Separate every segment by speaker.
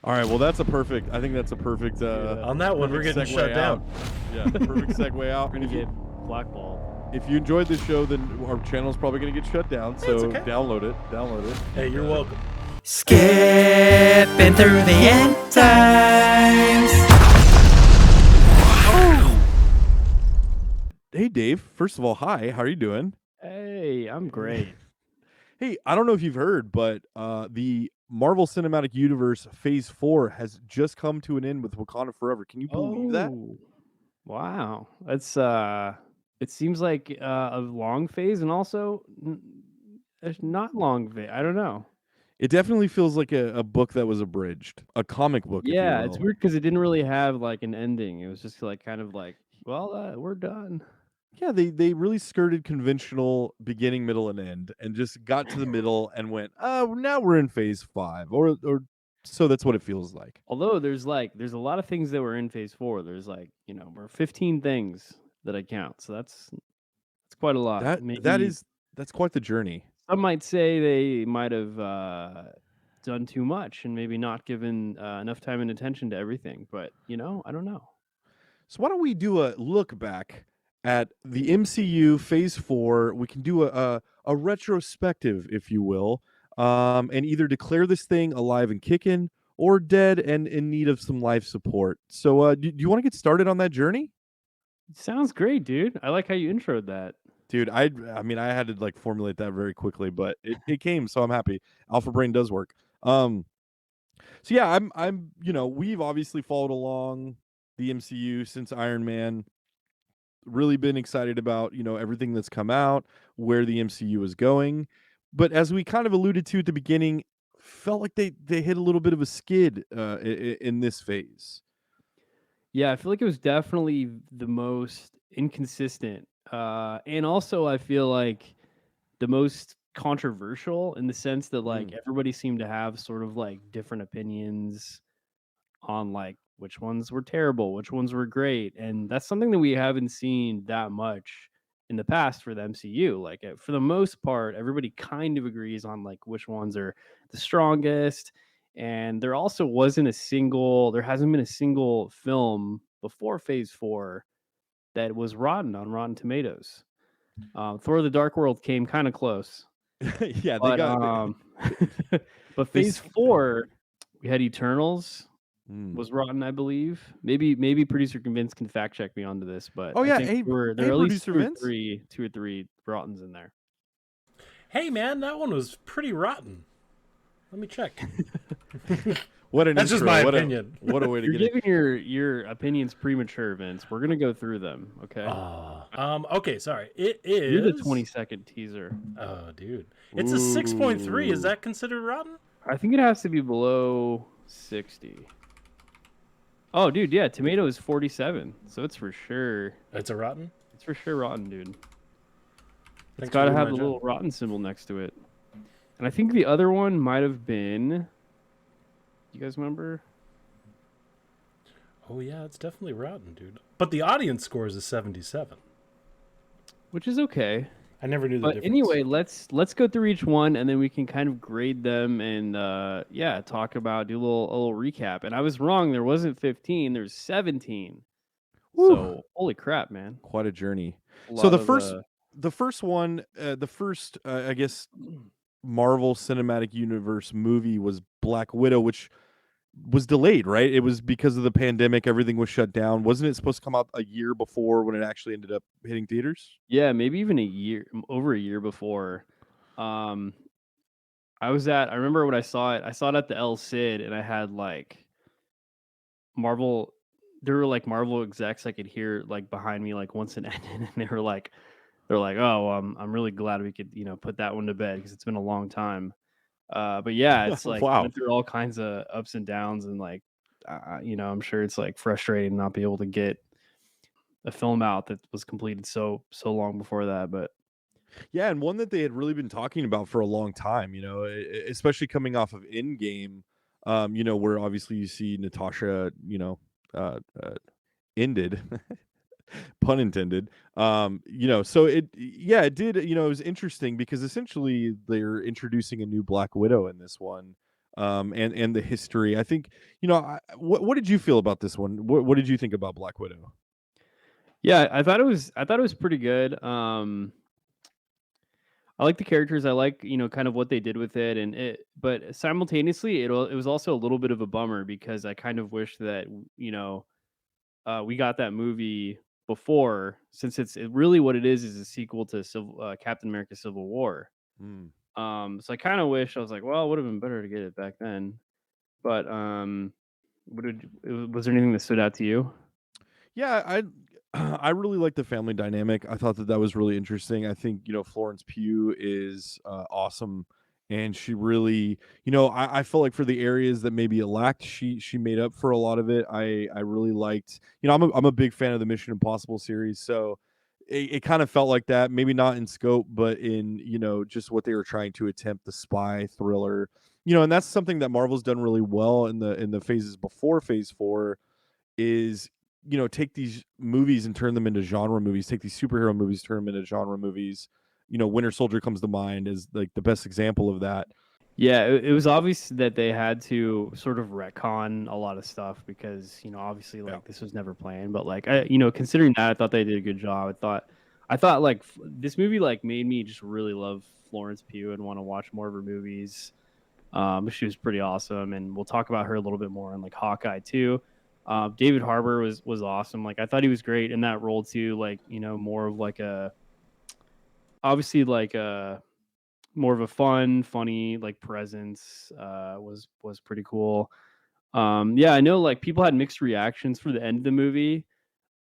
Speaker 1: All right, well, that's a perfect. I think that's a perfect.
Speaker 2: On that one, we're getting shut down.
Speaker 1: Yeah, perfect segue out.
Speaker 3: We're gonna get blackballed.
Speaker 1: If you enjoyed this show, then our channel's probably going to get shut down. So
Speaker 2: it's okay.
Speaker 1: download it. Download it.
Speaker 2: Hey, you're welcome.
Speaker 4: Skipping through the end times.
Speaker 1: Hey, Dave. First of all, hi. How are you doing?
Speaker 3: Hey, I'm great.
Speaker 1: Hey, I don't know if you've heard, but the Marvel Cinematic Universe Phase 4 has just come to an end with Wakanda Forever. Can you believe that?
Speaker 3: Wow, that's it seems like a long phase, and also it's not long phase. I don't know.
Speaker 1: It definitely feels like a book that was abridged, a comic book.
Speaker 3: Yeah,
Speaker 1: if you
Speaker 3: it's
Speaker 1: will.
Speaker 3: weird because it didn't really have like an ending. It was just like kind of like, well, we're done.
Speaker 1: Yeah, they really skirted conventional beginning, middle, and end, and just got to the middle and went, oh, now we're in Phase 5, or so that's what it feels like.
Speaker 3: Although there's a lot of things that were in phase 4. There's like, we're 15 things that I count. So that's quite a lot.
Speaker 1: That's quite the journey.
Speaker 3: Some might say they might have done too much and maybe not given enough time and attention to everything. But, I don't know.
Speaker 1: So why don't we do a look back at the MCU Phase 4? We can do a retrospective, if you will, and either declare this thing alive and kicking or dead and in need of some life support. So do you want to get started on that journey?
Speaker 3: Sounds great, dude. I like how you introed that.
Speaker 1: Dude, I mean, I had to like formulate that very quickly, but it came, so I'm happy. Alpha Brain does work. So yeah, I'm we've obviously followed along the MCU since Iron Man. Really been excited about everything that's come out, where the MCU is going, but as we kind of alluded to at the beginning, felt like they hit a little bit of a skid in this phase.
Speaker 3: Yeah, I feel like it was definitely the most inconsistent. And also I feel like the most controversial in the sense that like everybody seemed to have sort of like different opinions on like which ones were terrible, which ones were great. And that's something that we haven't seen that much in the past for the MCU. Like for the most part, everybody kind of agrees on like which ones are the strongest. And there hasn't been a single film before phase 4 that was rotten on Rotten Tomatoes. Thor: The Dark World came kind of close.
Speaker 1: Yeah,
Speaker 3: But,
Speaker 1: they got
Speaker 3: but phase 4, we had Eternals was rotten, I believe. Maybe producer Vince can fact check me onto this, but
Speaker 1: Oh yeah,
Speaker 3: I think there are at least two or three rottens in there.
Speaker 2: Hey man, that one was pretty rotten. Let me check.
Speaker 1: What an
Speaker 2: That's
Speaker 1: intro.
Speaker 2: just my opinion.
Speaker 1: What a way to
Speaker 3: You're
Speaker 1: get it.
Speaker 3: giving your opinions premature, Vince. We're gonna go through them, okay?
Speaker 2: Okay, sorry. It is.
Speaker 3: You're the 20-second teaser.
Speaker 2: Oh, dude, it's a 6.3. Is that considered rotten?
Speaker 3: I think it has to be below 60. Oh, dude, yeah, tomato is 47, so it's for sure.
Speaker 2: It's a rotten.
Speaker 3: It's for sure rotten, dude. It's
Speaker 2: Thanks
Speaker 3: got to
Speaker 2: for
Speaker 3: have
Speaker 2: doing
Speaker 3: the
Speaker 2: my
Speaker 3: little
Speaker 2: job.
Speaker 3: rotten symbol next to it. And I think the other one might have been. You guys remember?
Speaker 2: Oh yeah, it's definitely rotten, dude. But the audience score is a 77,
Speaker 3: which is okay.
Speaker 2: I never knew the
Speaker 3: But
Speaker 2: difference.
Speaker 3: anyway, let's go through each one, and then we can kind of grade them and talk about, do a little recap. And I was wrong. There wasn't 15. There's 17.
Speaker 1: Woo.
Speaker 3: So holy crap, man!
Speaker 1: Quite a journey. So the first one, I guess, Marvel Cinematic Universe movie was Black Widow, which was delayed, right? It was because of the pandemic. Everything was shut down. Wasn't it supposed to come out a year before when it actually ended up hitting theaters?
Speaker 3: Yeah, maybe even over a year before. I remember when I saw it at the El Cid, and I had like Marvel. There were like Marvel execs I could hear like behind me, like once it ended, and they're like, oh, I'm really glad we could put that one to bed because it's been a long time. But yeah, it's like
Speaker 1: Wow.
Speaker 3: went through all kinds of ups and downs, and like I'm sure it's like frustrating not be able to get a film out that was completed so long before that. But
Speaker 1: yeah, and one that they had really been talking about for a long time, especially coming off of Endgame, where obviously you see Natasha, ended, pun intended. So it did, it was interesting because essentially they're introducing a new Black Widow in this one. and the history. I think what did you feel about this one? What did you think about Black Widow?
Speaker 3: Yeah, I thought it was pretty good. I like the characters. I like, kind of what they did with it, but simultaneously, it was also a little bit of a bummer because I kind of wish that we got that movie before, since really what it is a sequel to Captain America: Civil War.
Speaker 1: Mm.
Speaker 3: So I kind of wish I was like, well, it would have been better to get it back then. But was there anything that stood out to you?
Speaker 1: Yeah, I I really like the family dynamic. I thought that that was really interesting. I think Florence Pugh is awesome, and she really I felt like for the areas that maybe it lacked, she made up for a lot of it. I really liked I'm a big fan of the Mission Impossible series, so it kind of felt like that. Maybe not in scope, but in just what they were trying to attempt, the spy thriller. And that's something that Marvel's done really well in the phases before Phase 4 is take these movies and turn them into genre movies, take these superhero movies, turn them into genre movies. Winter Soldier comes to mind as like the best example of that.
Speaker 3: Yeah, it was obvious that they had to sort of retcon a lot of stuff because, obviously
Speaker 1: Yeah.
Speaker 3: like this was never planned, but like considering that, I thought they did a good job. I thought like this movie like made me just really love Florence Pugh and want to watch more of her movies. She was pretty awesome, and we'll talk about her a little bit more in like Hawkeye too. David Harbour was awesome. Like I thought he was great in that role too. Like more of like obviously like more of a funny like presence. Was pretty cool. Yeah, I know like people had mixed reactions for the end of the movie.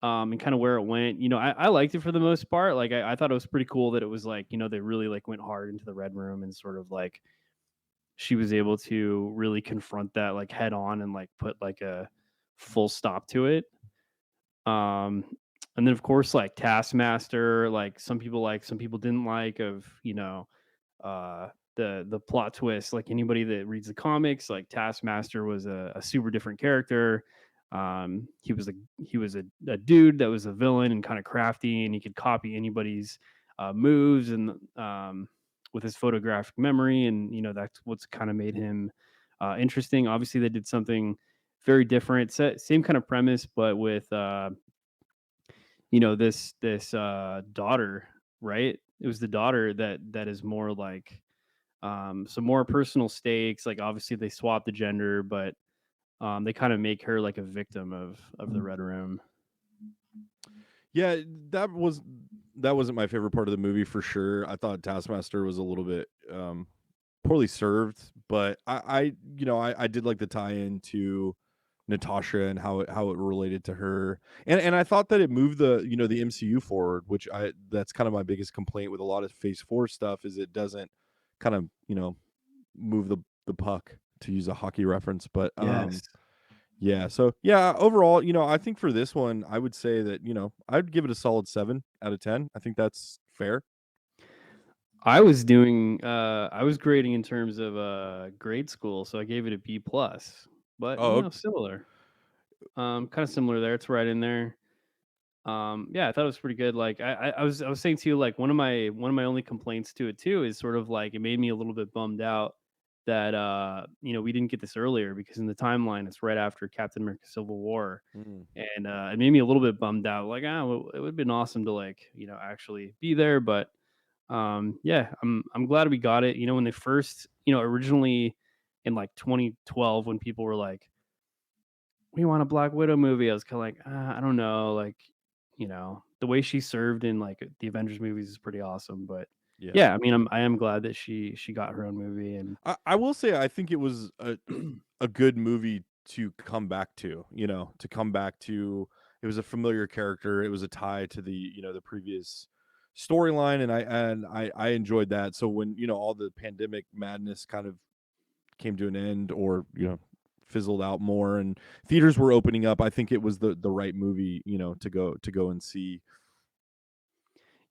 Speaker 3: And kind of where it went. I liked it for the most part. Like I thought it was pretty cool that it was like they really like went hard into the Red Room and sort of like she was able to really confront that like head on and like put like a full stop to it. Um, and then of course like Taskmaster, like some people didn't like of the plot twist. Like anybody that reads the comics, like Taskmaster was a super different character. He was a dude that was a villain and kind of crafty, and he could copy anybody's moves and with his photographic memory, and that's what's kind of made him interesting. Obviously, they did something very different, same kind of premise, but with this daughter, right? It was the daughter that is more like some more personal stakes. Like obviously they swap the gender, but they kind of make her like a victim of the Red Room.
Speaker 1: Yeah, that wasn't my favorite part of the movie for sure. I thought Taskmaster was a little bit poorly served, but I did like the tie-in to Natasha and how it related to her, and I thought that it moved the MCU forward, which that's kind of my biggest complaint with a lot of Phase 4 stuff is it doesn't kind of move the puck, to use a hockey reference, but
Speaker 3: Yes.
Speaker 1: yeah, so yeah, overall, I think for this one, I would say that I'd give it a solid 7 out of 10. I think that's fair.
Speaker 3: I was grading in terms of grade school, so I gave it a B plus. But
Speaker 1: Oh,
Speaker 3: similar. Kind of similar there. It's right in there. Yeah, I thought it was pretty good. Like I was saying to you, like one of my only complaints to it too is sort of like it made me a little bit bummed out that we didn't get this earlier because in the timeline it's right after Captain America: Civil War,
Speaker 1: mm,
Speaker 3: and it made me a little bit bummed out. Like it would have been awesome to like actually be there, but yeah, I'm glad we got it. When they first originally in like 2012 when people were like we want a Black Widow movie. I was kind of like, I don't know, like, the way she served in like the Avengers movies is pretty awesome. But
Speaker 1: yeah.
Speaker 3: yeah, I mean, I am glad that she got her own movie, and
Speaker 1: I will say I think it was a good movie to come back to, to come back to. It was a familiar character. It was a tie to the previous storyline, and I enjoyed that. So when all the pandemic madness kind of came to an end, or fizzled out more, and theaters were opening up, I think it was the right movie, to go and see.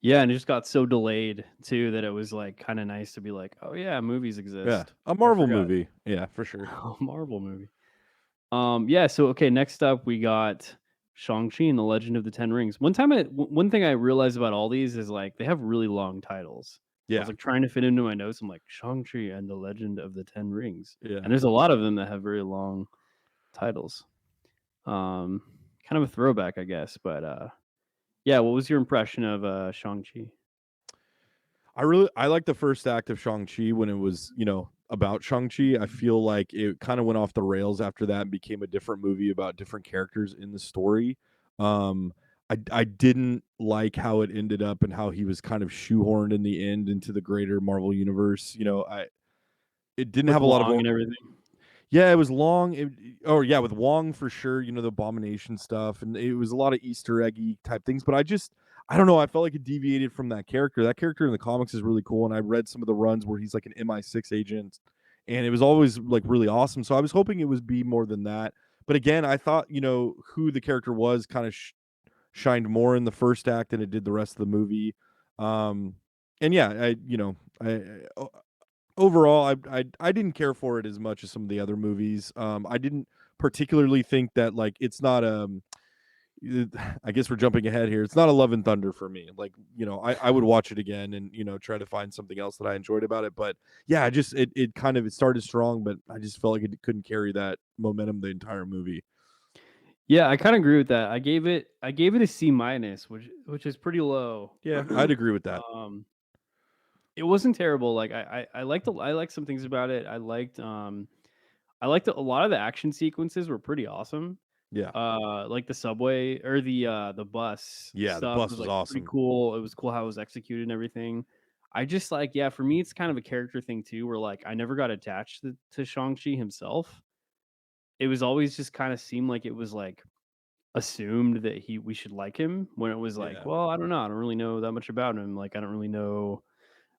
Speaker 3: yeah, and it just got so delayed too that it was like kind of nice to be like, oh yeah, movies
Speaker 1: Yeah,
Speaker 3: exist.
Speaker 1: a
Speaker 3: I
Speaker 1: Marvel
Speaker 3: forgot.
Speaker 1: movie. Yeah, for sure.
Speaker 3: A Marvel movie. Yeah. So okay, next up we got Shang-Chi and the Legend of the Ten Rings. One thing I realized about all these is like they have really long titles. I
Speaker 1: Yeah.
Speaker 3: was like trying to fit into my notes. I'm like Shang-Chi and the Legend of the Ten Rings.
Speaker 1: Yeah.
Speaker 3: And there's a lot of them that have very long titles. Kind of a throwback, I guess. But yeah, what was your impression of Shang-Chi?
Speaker 1: I like the first act of Shang-Chi when it was, about Shang-Chi. I feel like it kind of went off the rails after that and became a different movie about different characters in the story. Um, I didn't like how it ended up and how he was kind of shoehorned in the end into the greater Marvel universe. It didn't
Speaker 3: With
Speaker 1: have a lot of
Speaker 3: Wong and everything.
Speaker 1: yeah, it was long. Yeah, with Wong for sure, the abomination stuff, and it was a lot of Easter eggy type things. But I don't know. I felt like it deviated from that character. That character in the comics is really cool, and I read some of the runs where he's like an MI6 agent, and it was always like really awesome. So I was hoping it would be more than that. But again, I thought who the character was kind of shined more in the first act than it did the rest of the movie. And yeah, overall, I didn't care for it as much as some of the other movies. I didn't particularly think that like it's not I guess we're jumping ahead here. It's not a Love and Thunder for me. Like I would watch it again and try to find something else that I enjoyed about it. But yeah, it kind of it started strong, but I just felt like it couldn't carry that momentum the entire movie.
Speaker 3: Yeah, I kind of agree with that. I gave it a C minus, which is pretty low.
Speaker 1: Yeah, I'd agree with that.
Speaker 3: It wasn't terrible. Like I liked some things about it. I liked a lot of the action sequences were pretty awesome.
Speaker 1: Yeah,
Speaker 3: Like the subway or the bus
Speaker 1: yeah, the
Speaker 3: stuff
Speaker 1: bus
Speaker 3: was
Speaker 1: was
Speaker 3: like pretty
Speaker 1: awesome.
Speaker 3: cool. It was cool how it was executed and everything. I just like, yeah, for me it's kind of a character thing too, where like I never got attached to Shang-Chi himself. It was always just kind of seemed like it was like assumed that we should like him, when it was like,
Speaker 1: Yeah,
Speaker 3: well, I don't know. I don't really know that much about him. Like I don't really know.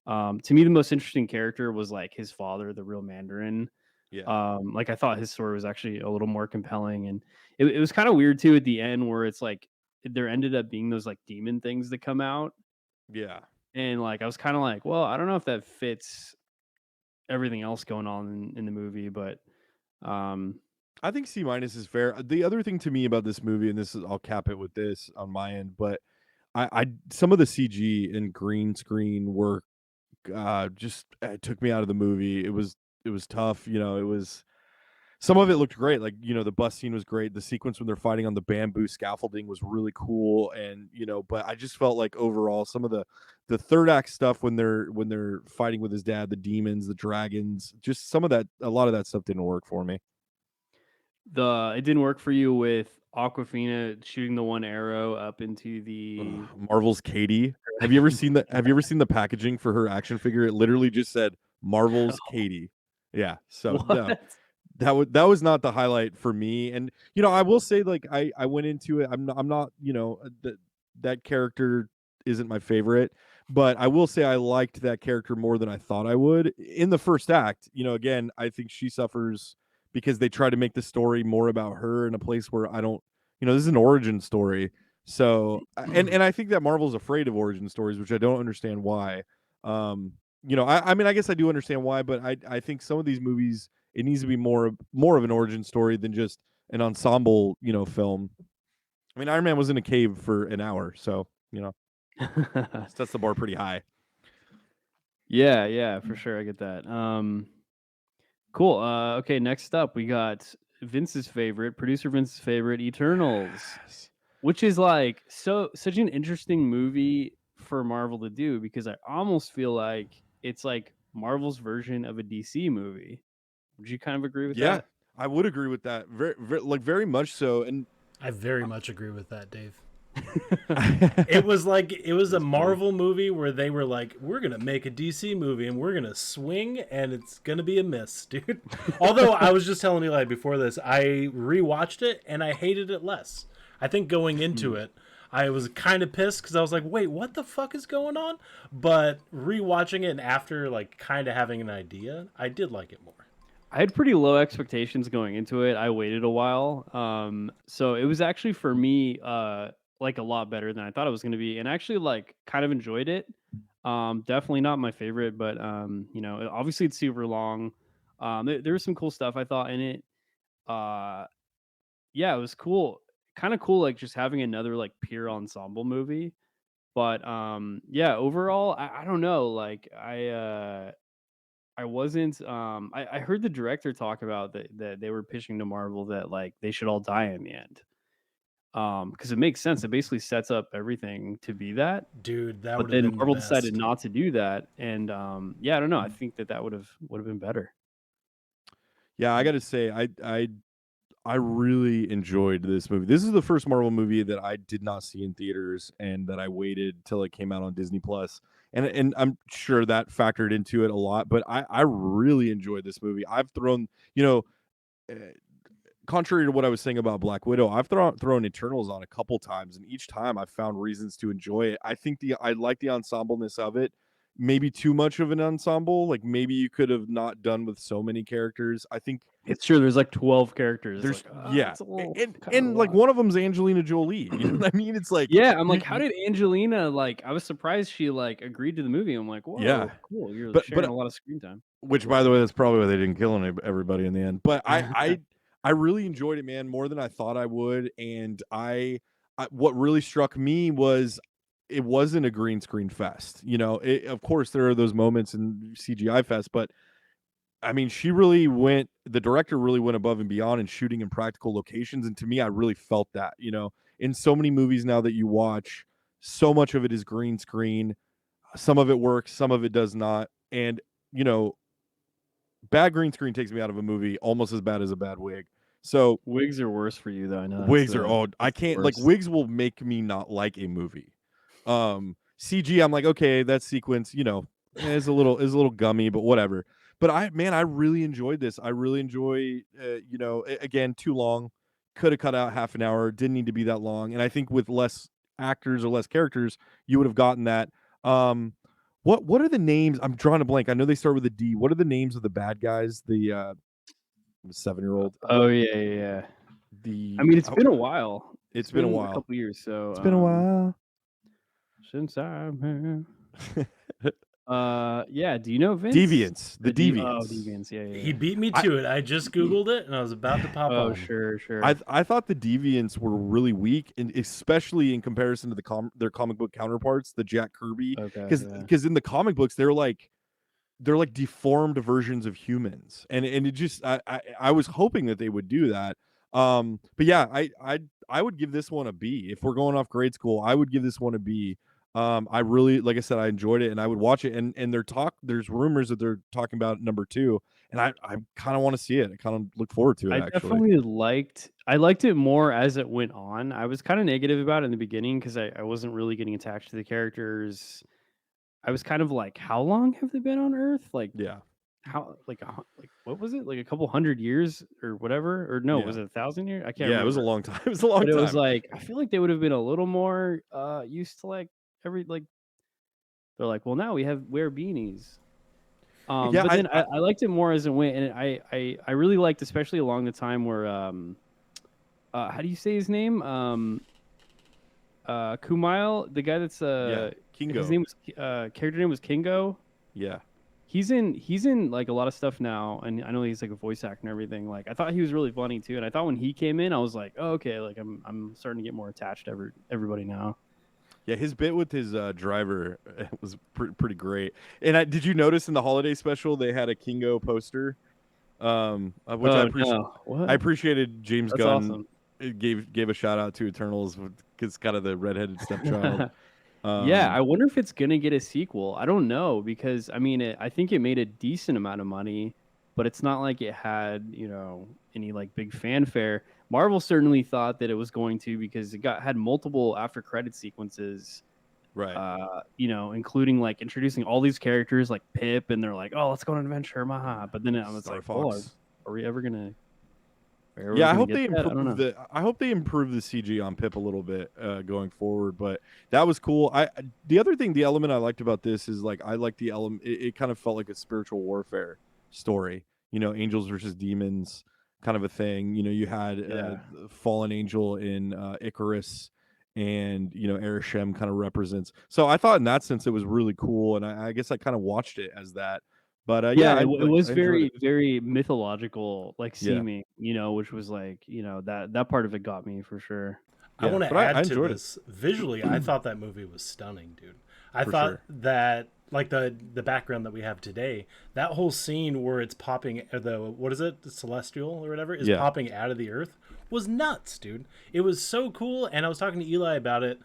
Speaker 3: To me, the most interesting character was like his father, the real Mandarin.
Speaker 1: yeah,
Speaker 3: Like I thought his story was actually a little more compelling, and it was kind of weird too at the end where it's like there ended up being those like demon things that come out,
Speaker 1: yeah.
Speaker 3: and like I was kind of like, well, I don't know if that fits everything else going on in the movie, but um,
Speaker 1: I think C minus is fair. The other thing to me about this movie, and this is I'll cap it with this on my end, but I some of the CG and green screen work just took me out of the movie. It was tough. It was some of it looked great. Like the bus scene was great. The sequence when they're fighting on the bamboo scaffolding was really cool, and but I just felt like overall some of the third act stuff when they're fighting with his dad, the demons, the dragons, just some of that, a lot of that stuff didn't work for me.
Speaker 3: it didn't work for you with Aquafina shooting the one arrow up into the.
Speaker 1: Marvel's Katy. Have you ever seen the packaging for her action figure? It literally just said Marvel's Katy. Yeah. So no,
Speaker 3: What?
Speaker 1: that was not the highlight for me. And I will say, like, I went into it. I'm not that character isn't my favorite, but I will say I liked that character more than I thought I would in the first act. Again, I think she suffers because they try to make the story more about her in a place where I don't. This is an origin story. So and I think that Marvel's afraid of origin stories, which I don't understand why. I mean, I guess I do understand why, but I think some of these movies it needs to be more of an origin story than just an ensemble, film. I mean, Iron Man was in a cave for an hour, so sets the bar pretty high.
Speaker 3: Yeah, for sure. I get that. Cool. Okay, next up we got Vince's favorite, producer Vince's favorite, Eternals, which is like such an interesting movie for Marvel to do, because I almost feel like it's like Marvel's version of a DC movie. Would you kind of agree with
Speaker 1: Yeah,
Speaker 3: that?
Speaker 1: I would agree with that. Very much so. And
Speaker 2: I very much agree with that, Dave. It was a Marvel movie where they were like, we're gonna make a DC movie and we're gonna swing and it's gonna be a miss, dude. Although I was just telling Eli before this, I rewatched it and I hated it less. I think going into it, I was kind of pissed because I was like, wait, what the fuck is going on? But rewatching it and after like kind of having an idea, I did like it more.
Speaker 3: I had pretty low expectations going into it. I waited a while. So it was actually for me like a lot better than I thought it was going to be, and actually like kind of enjoyed it. Definitely not my favorite, but obviously it's super long. There was some cool stuff I thought in it. Yeah, it was cool. Kind of cool, like just having another like pure ensemble movie. But yeah, overall, I don't know. Like I wasn't I heard the director talk about that they were pitching to Marvel that like they should all die in the end. Because it makes sense. It basically sets up everything to be that.
Speaker 2: Dude, that
Speaker 3: But
Speaker 2: would have
Speaker 3: then
Speaker 2: been the
Speaker 3: Marvel decided
Speaker 2: best.
Speaker 3: not to do that, and yeah, I don't know. I think that would have been better.
Speaker 1: Yeah, I got to say, I really enjoyed this movie. This is the first Marvel movie that I did not see in theaters and that I waited till it came out on Disney Plus. And I'm sure that factored into it a lot, but I really enjoyed this movie. I've thrown, uh, contrary to what I was saying about Black Widow, I've thrown Eternals on a couple times, and each time I've found reasons to enjoy it. I think I like the ensembleness of it. Maybe too much of an ensemble. Like maybe you could have not done with so many characters. I think
Speaker 3: It's true. There's like 12 characters.
Speaker 1: there's
Speaker 3: Like,
Speaker 1: yeah,
Speaker 3: it's a little
Speaker 1: and
Speaker 3: kind of a
Speaker 1: like
Speaker 3: lot.
Speaker 1: one of them's Angelina Jolie. You know what I mean? It's like
Speaker 3: Yeah, I'm
Speaker 1: you,
Speaker 3: like, how did Angelina like? I was surprised she like agreed to the movie. I'm like, whoa,
Speaker 1: yeah,
Speaker 3: cool. You're
Speaker 1: but
Speaker 3: sharing a lot of screen time.
Speaker 1: which by the way, that's probably why they didn't kill everybody in the end. But I really enjoyed it, man, more than I thought I would. And what really struck me was it wasn't a green screen fest. Of course there are those moments in CGI fest, but I mean, the director really went above and beyond in shooting in practical locations. And to me, I really felt that, in so many movies now that you watch, so much of it is green screen. Some of it works, some of it does not. And, bad green screen takes me out of a movie almost as bad as a bad wig. So
Speaker 3: Wigs are worse for you, though. I know
Speaker 1: wigs are I
Speaker 3: that's the
Speaker 1: can't like
Speaker 3: worst.
Speaker 1: wigs will make me not like a movie. CG, I'm like, okay, that sequence, is a little gummy, but whatever. But I really enjoyed this. I really enjoy, again, too long. Could have cut out half an hour. Didn't need to be that long. And I think with less actors or less characters, you would have gotten that. What are the names? I'm drawing a blank. I know they start with a D. What are the names of the bad guys? The 7-year-old.
Speaker 3: Oh yeah.
Speaker 1: The
Speaker 3: I mean, it's been a while.
Speaker 1: It's been a
Speaker 3: A
Speaker 1: while.
Speaker 3: couple years. So
Speaker 1: It's been a while.
Speaker 3: since I'm here. Yeah. Do you know Vince?
Speaker 1: Deviants. The Deviants.
Speaker 3: Oh, Deviants. Yeah.
Speaker 2: He beat me to it. I just Googled it and I was about to pop
Speaker 3: Oh,
Speaker 2: on.
Speaker 3: sure.
Speaker 1: I thought the Deviants were really weak, and especially in comparison to their comic book counterparts, the Jack Kirby,
Speaker 3: Okay.
Speaker 1: because in the comic books they're like deformed versions of humans, and it just I was hoping that they would do that. But yeah, I would give this one a B. If we're going off grade school, I would give this one a B. I really, like I said, I enjoyed it and I would watch it. And there's rumors that they're talking about number 2, and I kind of want to see it. I kind of look forward to it.
Speaker 3: I definitely liked it more as it went on. I was kind of negative about it in the beginning because I wasn't really getting attached to the characters. I was kind of like, how long have they been on Earth? Like,
Speaker 1: Yeah.
Speaker 3: how like what was it? Like a couple hundred years or whatever? Or no,
Speaker 1: Yeah.
Speaker 3: was it 1,000 years? I can't
Speaker 1: Yeah,
Speaker 3: remember.
Speaker 1: it was a long time. It was a long
Speaker 3: But
Speaker 1: time.
Speaker 3: it was like I feel like they would have been a little more used to like they're like, well, now we wear beanies.
Speaker 1: Yeah,
Speaker 3: But then I liked it more as it went, and I really liked, especially along the time where how do you say his name? Kumail, the guy that's
Speaker 1: Kingo.
Speaker 3: his name was character name was Kingo.
Speaker 1: Yeah.
Speaker 3: He's in like a lot of stuff now, and I know he's like a voice actor and everything. Like I thought he was really funny too, and I thought when he came in, I was like, oh, okay, like I'm starting to get more attached to everybody now.
Speaker 1: Yeah, his bit with his driver was pretty great. And did you notice in the holiday special they had a Kingo poster? Which I appreciate.
Speaker 3: No. What?
Speaker 1: I appreciated James
Speaker 3: That's
Speaker 1: Gunn
Speaker 3: awesome.
Speaker 1: gave a shout out to Eternals because kind of the redheaded stepchild.
Speaker 3: Yeah, I wonder if it's gonna get a sequel. I don't know because I mean, I think it made a decent amount of money, but it's not like it had any like big fanfare. Marvel certainly thought that it was going to because it had multiple after credit sequences,
Speaker 1: right.
Speaker 3: Including like introducing all these characters like Pip, and they're like, oh, let's go on an adventure, maha. But then I was
Speaker 1: Star
Speaker 3: like,
Speaker 1: Fox.
Speaker 3: are we ever gonna?
Speaker 1: Yeah, I hope they improve I hope they improve the CG on Pip a little bit going forward. But that was cool. The other thing, the element I liked about this is like I like the element. It kind of felt like a spiritual warfare story. Angels versus demons, kind of a thing. You had fallen angel in Icarus, and Arishem kind of represents. So I thought in that sense it was really cool, and I guess I kind of watched it as that. But it
Speaker 3: was very, very mythological, like seeming, which was like, that part of it got me for sure.
Speaker 2: I want to
Speaker 1: but I
Speaker 2: add to
Speaker 1: enjoyed it
Speaker 2: this visually. I thought that movie was stunning, dude. I
Speaker 1: for
Speaker 2: thought
Speaker 1: sure.
Speaker 2: that like the background that we have today, that whole scene where it's popping the what is it, the celestial or whatever is
Speaker 1: Yeah,
Speaker 2: popping out of the earth was nuts, dude. It was so cool, and I was talking to Eli about it.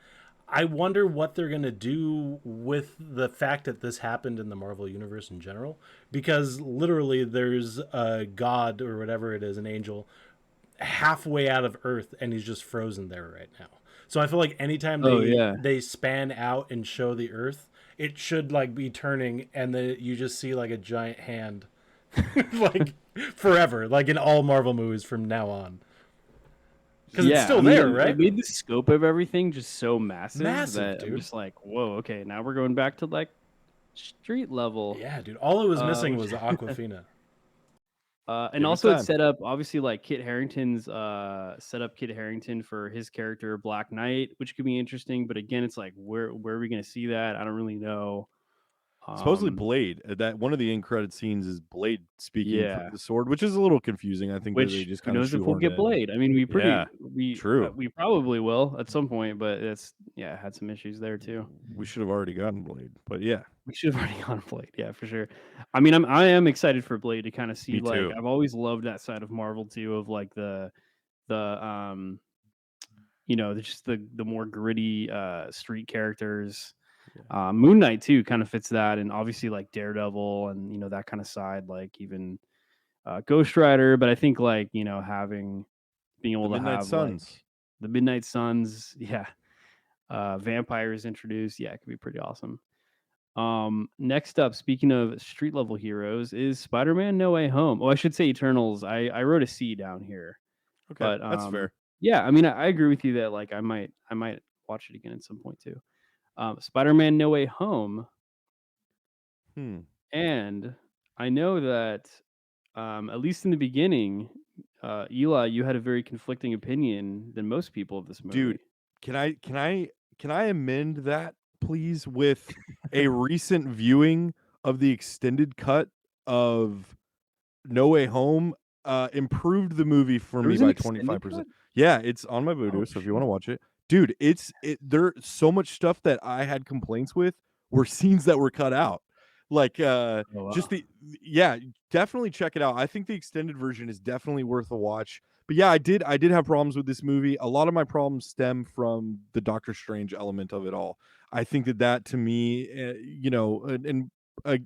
Speaker 2: I wonder what they're gonna do with the fact that this happened in the Marvel universe in general, because literally there's a god or whatever it is, an angel halfway out of Earth, and he's just frozen there right now. So I feel like anytime
Speaker 3: Oh
Speaker 2: they
Speaker 3: yeah.
Speaker 2: they span out and show the Earth, it should like be turning, and then you just see like a giant hand, like forever, like in all Marvel movies from now on, because it's
Speaker 3: Yeah,
Speaker 2: still
Speaker 3: I mean,
Speaker 2: there,
Speaker 3: it
Speaker 2: right?
Speaker 3: made the scope of everything just so massive
Speaker 2: Massive,
Speaker 3: that I'm
Speaker 2: dude.
Speaker 3: just like, whoa, okay, now we're going back to like street level,
Speaker 2: Yeah, dude. All it was missing
Speaker 3: which
Speaker 2: was Aquafina.
Speaker 3: and
Speaker 1: give it
Speaker 3: also it
Speaker 1: time.
Speaker 3: set up obviously like Kit Harington's set up Kit Harington for his character Black Knight, which could be interesting. But again, it's like where are we gonna see that? I don't really know.
Speaker 1: Supposedly
Speaker 3: Um,
Speaker 1: Blade. That one of the end credit scenes is Blade speaking through
Speaker 3: yeah,
Speaker 1: the sword, which is a little confusing. I think that they
Speaker 3: which
Speaker 1: just
Speaker 3: who
Speaker 1: kind of
Speaker 3: knows if we'll
Speaker 1: shoehorned
Speaker 3: get
Speaker 1: in.
Speaker 3: Blade? I mean, we
Speaker 1: Yeah,
Speaker 3: pretty
Speaker 1: true.
Speaker 3: we probably will at some point, but it's yeah, had some issues there too.
Speaker 1: We should have already gotten Blade, but yeah,
Speaker 3: We should have already gone Blade, yeah, for sure. I mean, I am excited for Blade to kind of see
Speaker 1: me
Speaker 3: like
Speaker 1: too.
Speaker 3: I've always loved that side of Marvel too, of like the just the more gritty street characters.
Speaker 1: Yeah.
Speaker 3: Moon Knight too kind of fits that, and obviously like Daredevil and that kind of side, like even Ghost Rider. But I think like being
Speaker 1: The
Speaker 3: able to
Speaker 1: Midnight
Speaker 3: have like
Speaker 1: Suns.
Speaker 3: the Midnight Suns, yeah, vampires introduced, yeah, it could be pretty awesome. Next up, speaking of street level heroes, is Spider-Man No Way Home. Oh, I should say Eternals. I wrote a C down here,
Speaker 1: Okay,
Speaker 3: but
Speaker 1: that's fair.
Speaker 3: yeah, I mean, I agree with you that like I might watch it again at some point too. Spider-Man No Way Home,
Speaker 1: Hmm.
Speaker 3: and I know that at least in the beginning, Eli, you had a very conflicting opinion than most people of this
Speaker 1: Dude,
Speaker 3: movie.
Speaker 1: can I amend that please with a recent viewing of the extended cut of No Way Home improved the movie for
Speaker 3: There
Speaker 1: me
Speaker 3: was an
Speaker 1: by
Speaker 3: extended
Speaker 1: 25%.
Speaker 3: cut.
Speaker 1: Yeah, it's on my
Speaker 3: Oh
Speaker 1: Vudu, so if you want
Speaker 3: shit!
Speaker 1: to watch it. Dude, there so much stuff that I had complaints with were scenes that were cut out. Like
Speaker 3: Oh
Speaker 1: just
Speaker 3: wow.
Speaker 1: yeah, definitely check it out. I think the extended version is definitely worth a watch. But yeah, I did have problems with this movie. A lot of my problems stem from the Doctor Strange element of it all. I think that to me, and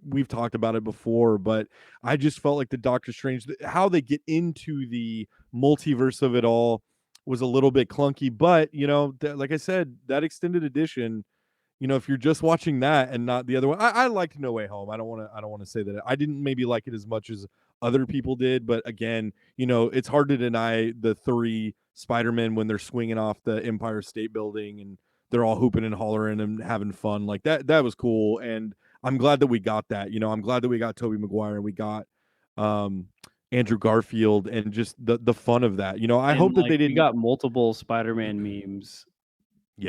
Speaker 1: we've talked about it before, but I just felt like the Doctor Strange, how they get into the multiverse of it all was a little bit clunky. But like I said, that extended edition, if you're just watching that and not the other one, I liked No Way Home. I don't want to say that I didn't maybe like it as much as other people did, but again, it's hard to deny the three Spider-Men when they're swinging off the Empire State Building and they're all hooping and hollering and having fun like that. That was cool, and I'm glad that we got that. I'm glad that we got Tobey Maguire and we got um, Andrew Garfield and just the fun of that. I
Speaker 3: And
Speaker 1: hope that
Speaker 3: like
Speaker 1: they
Speaker 3: we
Speaker 1: didn't.
Speaker 3: got multiple Spider-Man memes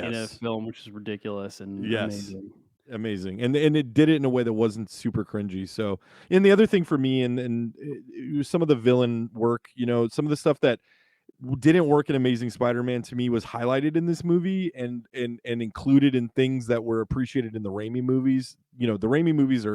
Speaker 3: in a
Speaker 1: Yes,
Speaker 3: film, which is ridiculous and
Speaker 1: yes,
Speaker 3: amazing.
Speaker 1: amazing, and it did it in a way that wasn't super cringy. So, and the other thing for me, and it was some of the villain work. Some of the stuff that didn't work in Amazing Spider-Man to me was highlighted in this movie and included in things that were appreciated in the Raimi movies. The Raimi movies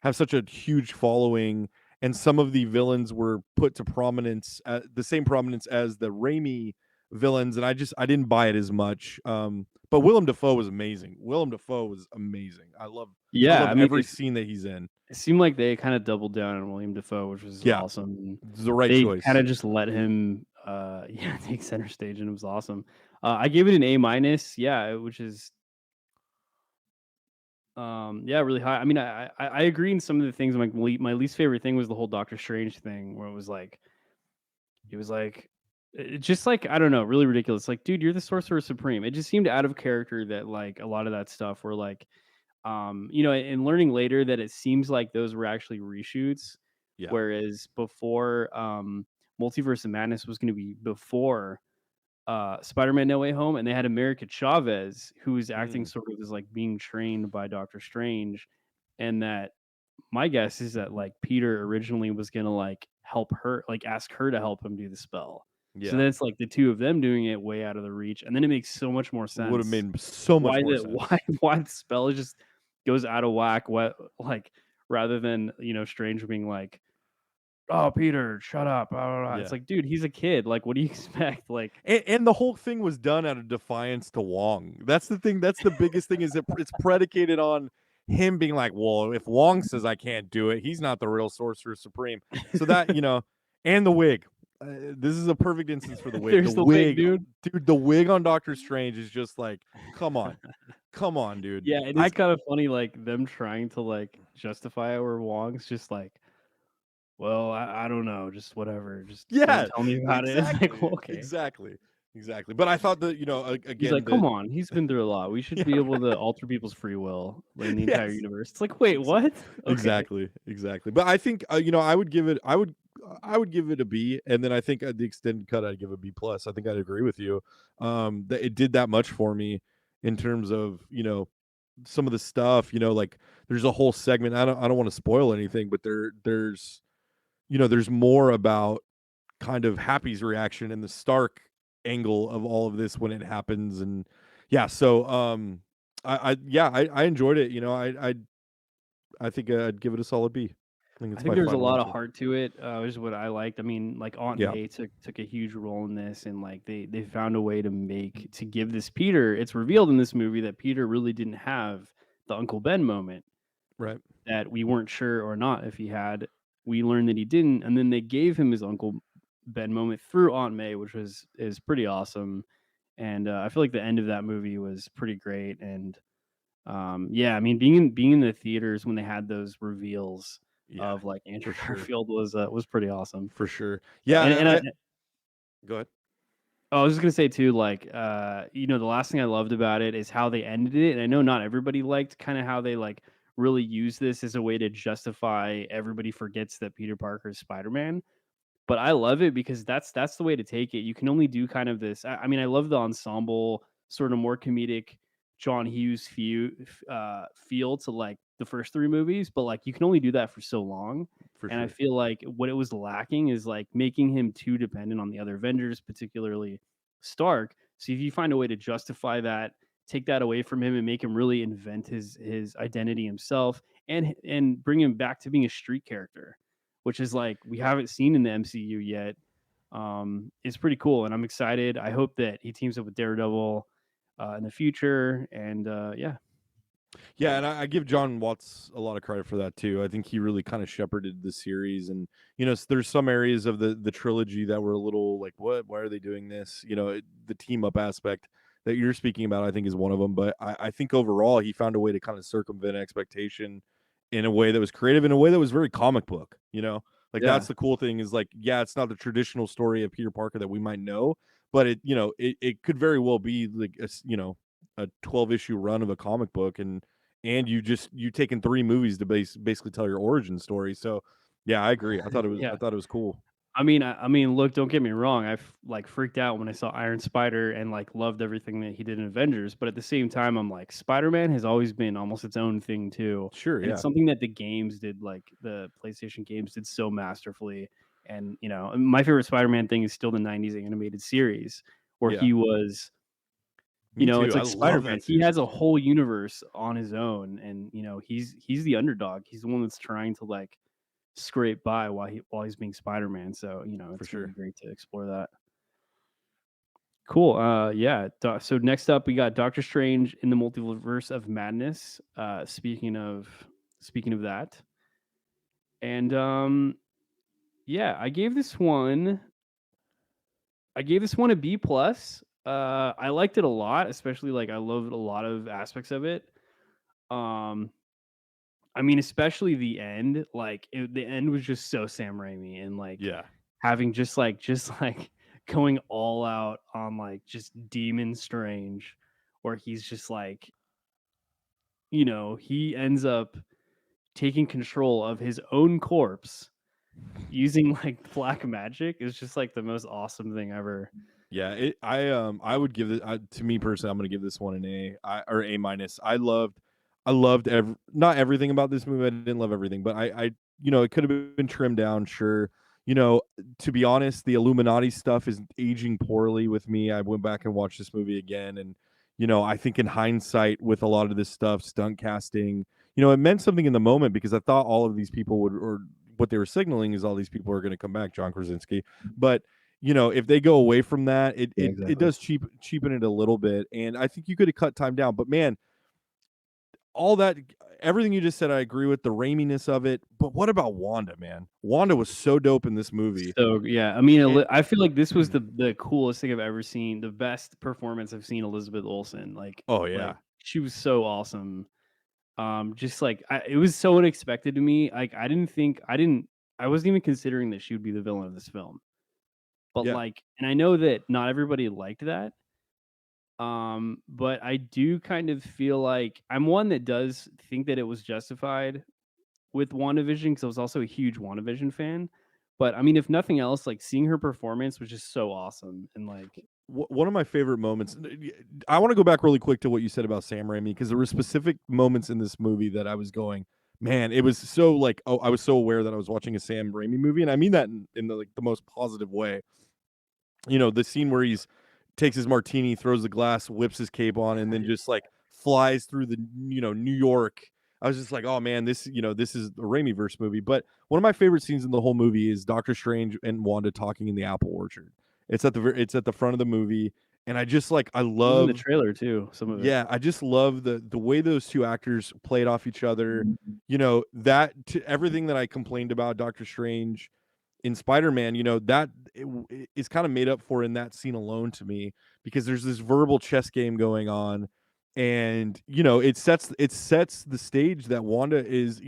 Speaker 1: have such a huge following, and some of the villains were put to prominence, the same prominence as the Raimi villains, and I didn't buy it as much. But Willem Dafoe was amazing. Willem Dafoe was amazing. I
Speaker 3: Yeah,
Speaker 1: love
Speaker 3: I mean,
Speaker 1: every scene that he's in.
Speaker 3: it seemed like they kind of doubled down on William Dafoe, which was
Speaker 1: Yeah,
Speaker 3: awesome. And
Speaker 1: it's the right
Speaker 3: they kind
Speaker 1: choice.
Speaker 3: of just let him, yeah, take center stage, and it was awesome. I gave it an A-, yeah, which is, yeah, really high. I mean, I agree in some of the things. Like my least favorite thing was the whole Doctor Strange thing, where it was like it's just like I don't know, really ridiculous. Like, dude, you're the Sorcerer Supreme. It just seemed out of character that like a lot of that stuff were like, and learning later that it seems like those were actually reshoots,
Speaker 1: Yeah.
Speaker 3: whereas before Multiverse of Madness was going to be before Spider-Man No Way Home, and they had America Chavez who was acting
Speaker 1: Mm.
Speaker 3: sort of as like being trained by Doctor Strange, and that my guess is that like Peter originally was gonna like help her, like ask her to help him do the spell.
Speaker 1: Yeah.
Speaker 3: So then it's like the two of them doing it way out of the reach, and then it makes so much more sense.
Speaker 1: Would have made so much more sense.
Speaker 3: Why the spell just goes out of whack? What, like, rather than Strange being like, "Oh, Peter, shut up!" Blah, blah, blah.
Speaker 1: Yeah.
Speaker 3: It's like, dude, he's a kid. Like, what do you expect? Like,
Speaker 1: And the whole thing was done out of defiance to Wong. That's the thing. That's the biggest thing, is that it's predicated on him being like, well, if Wong says I can't do it, he's not the real Sorcerer Supreme. So that, and the wig. This is a perfect instance for the wig.
Speaker 3: There's the wig, dude.
Speaker 1: The wig on Doctor Strange is just like, come on, dude.
Speaker 3: Yeah, it is kind of funny, like them trying to like justify it, where Wong's just like, well, I don't know, just whatever, just
Speaker 1: Yeah,
Speaker 3: tell me about it. It's like, well, okay.
Speaker 1: Exactly. But I thought that, again,
Speaker 3: He's like, come on, he's been through a lot. We should be able to alter people's free will in the entire universe. It's like, wait, what? Okay.
Speaker 1: Exactly. But I think, I would give it a B, and then I think the extended cut I'd give a B plus. I think I'd agree with you. That it did that much for me in terms of, some of the stuff, like there's a whole segment. I don't want to spoil anything, but there's more about kind of Happy's reaction and the Stark angle of all of this when it happens. And yeah, so I enjoyed it. I think I'd give it a solid B.
Speaker 3: I think there's a lot of heart to it, which is what I liked. I mean, like Aunt May took a huge role in this, and like they found a way to give this Peter. It's revealed in this movie that Peter really didn't have the Uncle Ben moment,
Speaker 1: right?
Speaker 3: That we weren't sure or not if he had. We learned that he didn't, and then they gave him his Uncle Ben moment through Aunt May, which is pretty awesome. And I feel like the end of that movie was pretty great. And I mean, being in the theaters when they had those reveals of like Andrew Garfield was pretty awesome,
Speaker 1: for sure. Yeah,
Speaker 3: and
Speaker 1: go ahead.
Speaker 3: I was just gonna say too, like the last thing I loved about it is how they ended it. And I know not everybody liked kind of how they like really use this as a way to justify everybody forgets that Peter Parker is Spider-Man. But I love it because that's the way to take it. You can only do kind of this. I mean, I love the ensemble, sort of more comedic John Hughes feel to like the first three movies, but like you can only do that for so long. And I feel like what it was lacking is like making him too dependent on the other Avengers, particularly Stark. So if you find a way to justify that, take that away from him and make him really invent his identity himself, and bring him back to being a street character, which is like we haven't seen in the MCU yet. It's pretty cool, and I'm excited. I hope that he teams up with Daredevil in the future, and
Speaker 1: Yeah, and I give John Watts a lot of credit for that too. I think he really kind of shepherded the series, and there's some areas of the trilogy that were a little like, what? Why are they doing this? The team up aspect that you're speaking about, I think, is one of them. But I think overall, he found a way to kind of circumvent expectation in a way that was creative, in a way that was very comic book. That's the cool thing, is like, yeah, it's not the traditional story of Peter Parker that we might know, but it could very well be like a 12-issue run of a comic book, and you taken 3 movies to basically tell your origin story. So yeah, I agree. I thought it was cool.
Speaker 3: I mean, look, don't get me wrong. I like freaked out when I saw Iron Spider and like loved everything that he did in Avengers. But at the same time, I'm like, Spider-Man has always been almost its own thing too.
Speaker 1: Sure,
Speaker 3: and it's something that the games did, like the PlayStation games did so masterfully. And my favorite Spider-Man thing is still the '90s animated series where he was. It's like Spider-Man. He has a whole universe on his own, and he's the underdog. He's the one that's trying to like scrape by while he's being Spider-Man. So it's really great to explore that. Cool. So next up we got Doctor Strange in the Multiverse of Madness. Speaking of that, and I gave this one a B plus. I liked it a lot, especially like I loved a lot of aspects of it. I mean, especially the end. Like the end was just so Sam Raimi, and like having just like going all out on like just Demon Strange, where he's just like, he ends up taking control of his own corpse using like black magic. Is just like the most awesome thing ever.
Speaker 1: Yeah, I would give it, to me personally, I'm going to give this one an A, or A minus. I loved not everything about this movie. I didn't love everything, but I it could have been trimmed down, sure. To be honest, the Illuminati stuff is aging poorly with me. I went back and watched this movie again, and I think in hindsight, with a lot of this stuff, stunt casting, it meant something in the moment because I thought all of these people would, or what they were signaling is all these people are going to come back, John Krasinski. But if they go away from that, it
Speaker 3: Yeah,
Speaker 1: it,
Speaker 3: exactly.
Speaker 1: it does cheapen it a little bit, and I think you could have cut time down. But man, all that, everything you just said, I agree with the raminess of it. But what about Wanda, man? Wanda was so dope in this movie.
Speaker 3: So yeah, I mean,
Speaker 1: And-
Speaker 3: I feel like this was the coolest thing I've ever seen. The best performance I've seen Elizabeth Olsen. Like,
Speaker 1: Oh yeah.
Speaker 3: like she was so awesome. Just like it was so unexpected to me. Like I wasn't even considering that she would be the villain of this film. But
Speaker 1: Yeah.
Speaker 3: like, and I know that not everybody liked that. But I do kind of feel like I'm one that does think that it was justified with WandaVision because I was also a huge WandaVision fan. But I mean, if nothing else, like seeing her performance was just so awesome. And like,
Speaker 1: One of my favorite moments. I want to go back really quick to what you said about Sam Raimi because there were specific moments in this movie that I was going, man, it was so like, oh, I was so aware that I was watching a Sam Raimi movie, and I mean that in the most positive way. The scene where he's takes his martini, throws the glass, whips his cape on, and then just like flies through the New York. I was just like, oh man, this is a Raimi-verse movie. But one of my favorite scenes in the whole movie is Doctor Strange and Wanda talking in the apple orchard. It's at the front of the movie, and I just like I
Speaker 3: it was in
Speaker 1: love
Speaker 3: the trailer too. Some of it.
Speaker 1: yeah, I just love the way those two actors played off each other. That to everything that I complained about Doctor Strange in Spider-Man, that is kind of made up for in that scene alone to me because there's this verbal chess game going on, and it sets the stage that Wanda is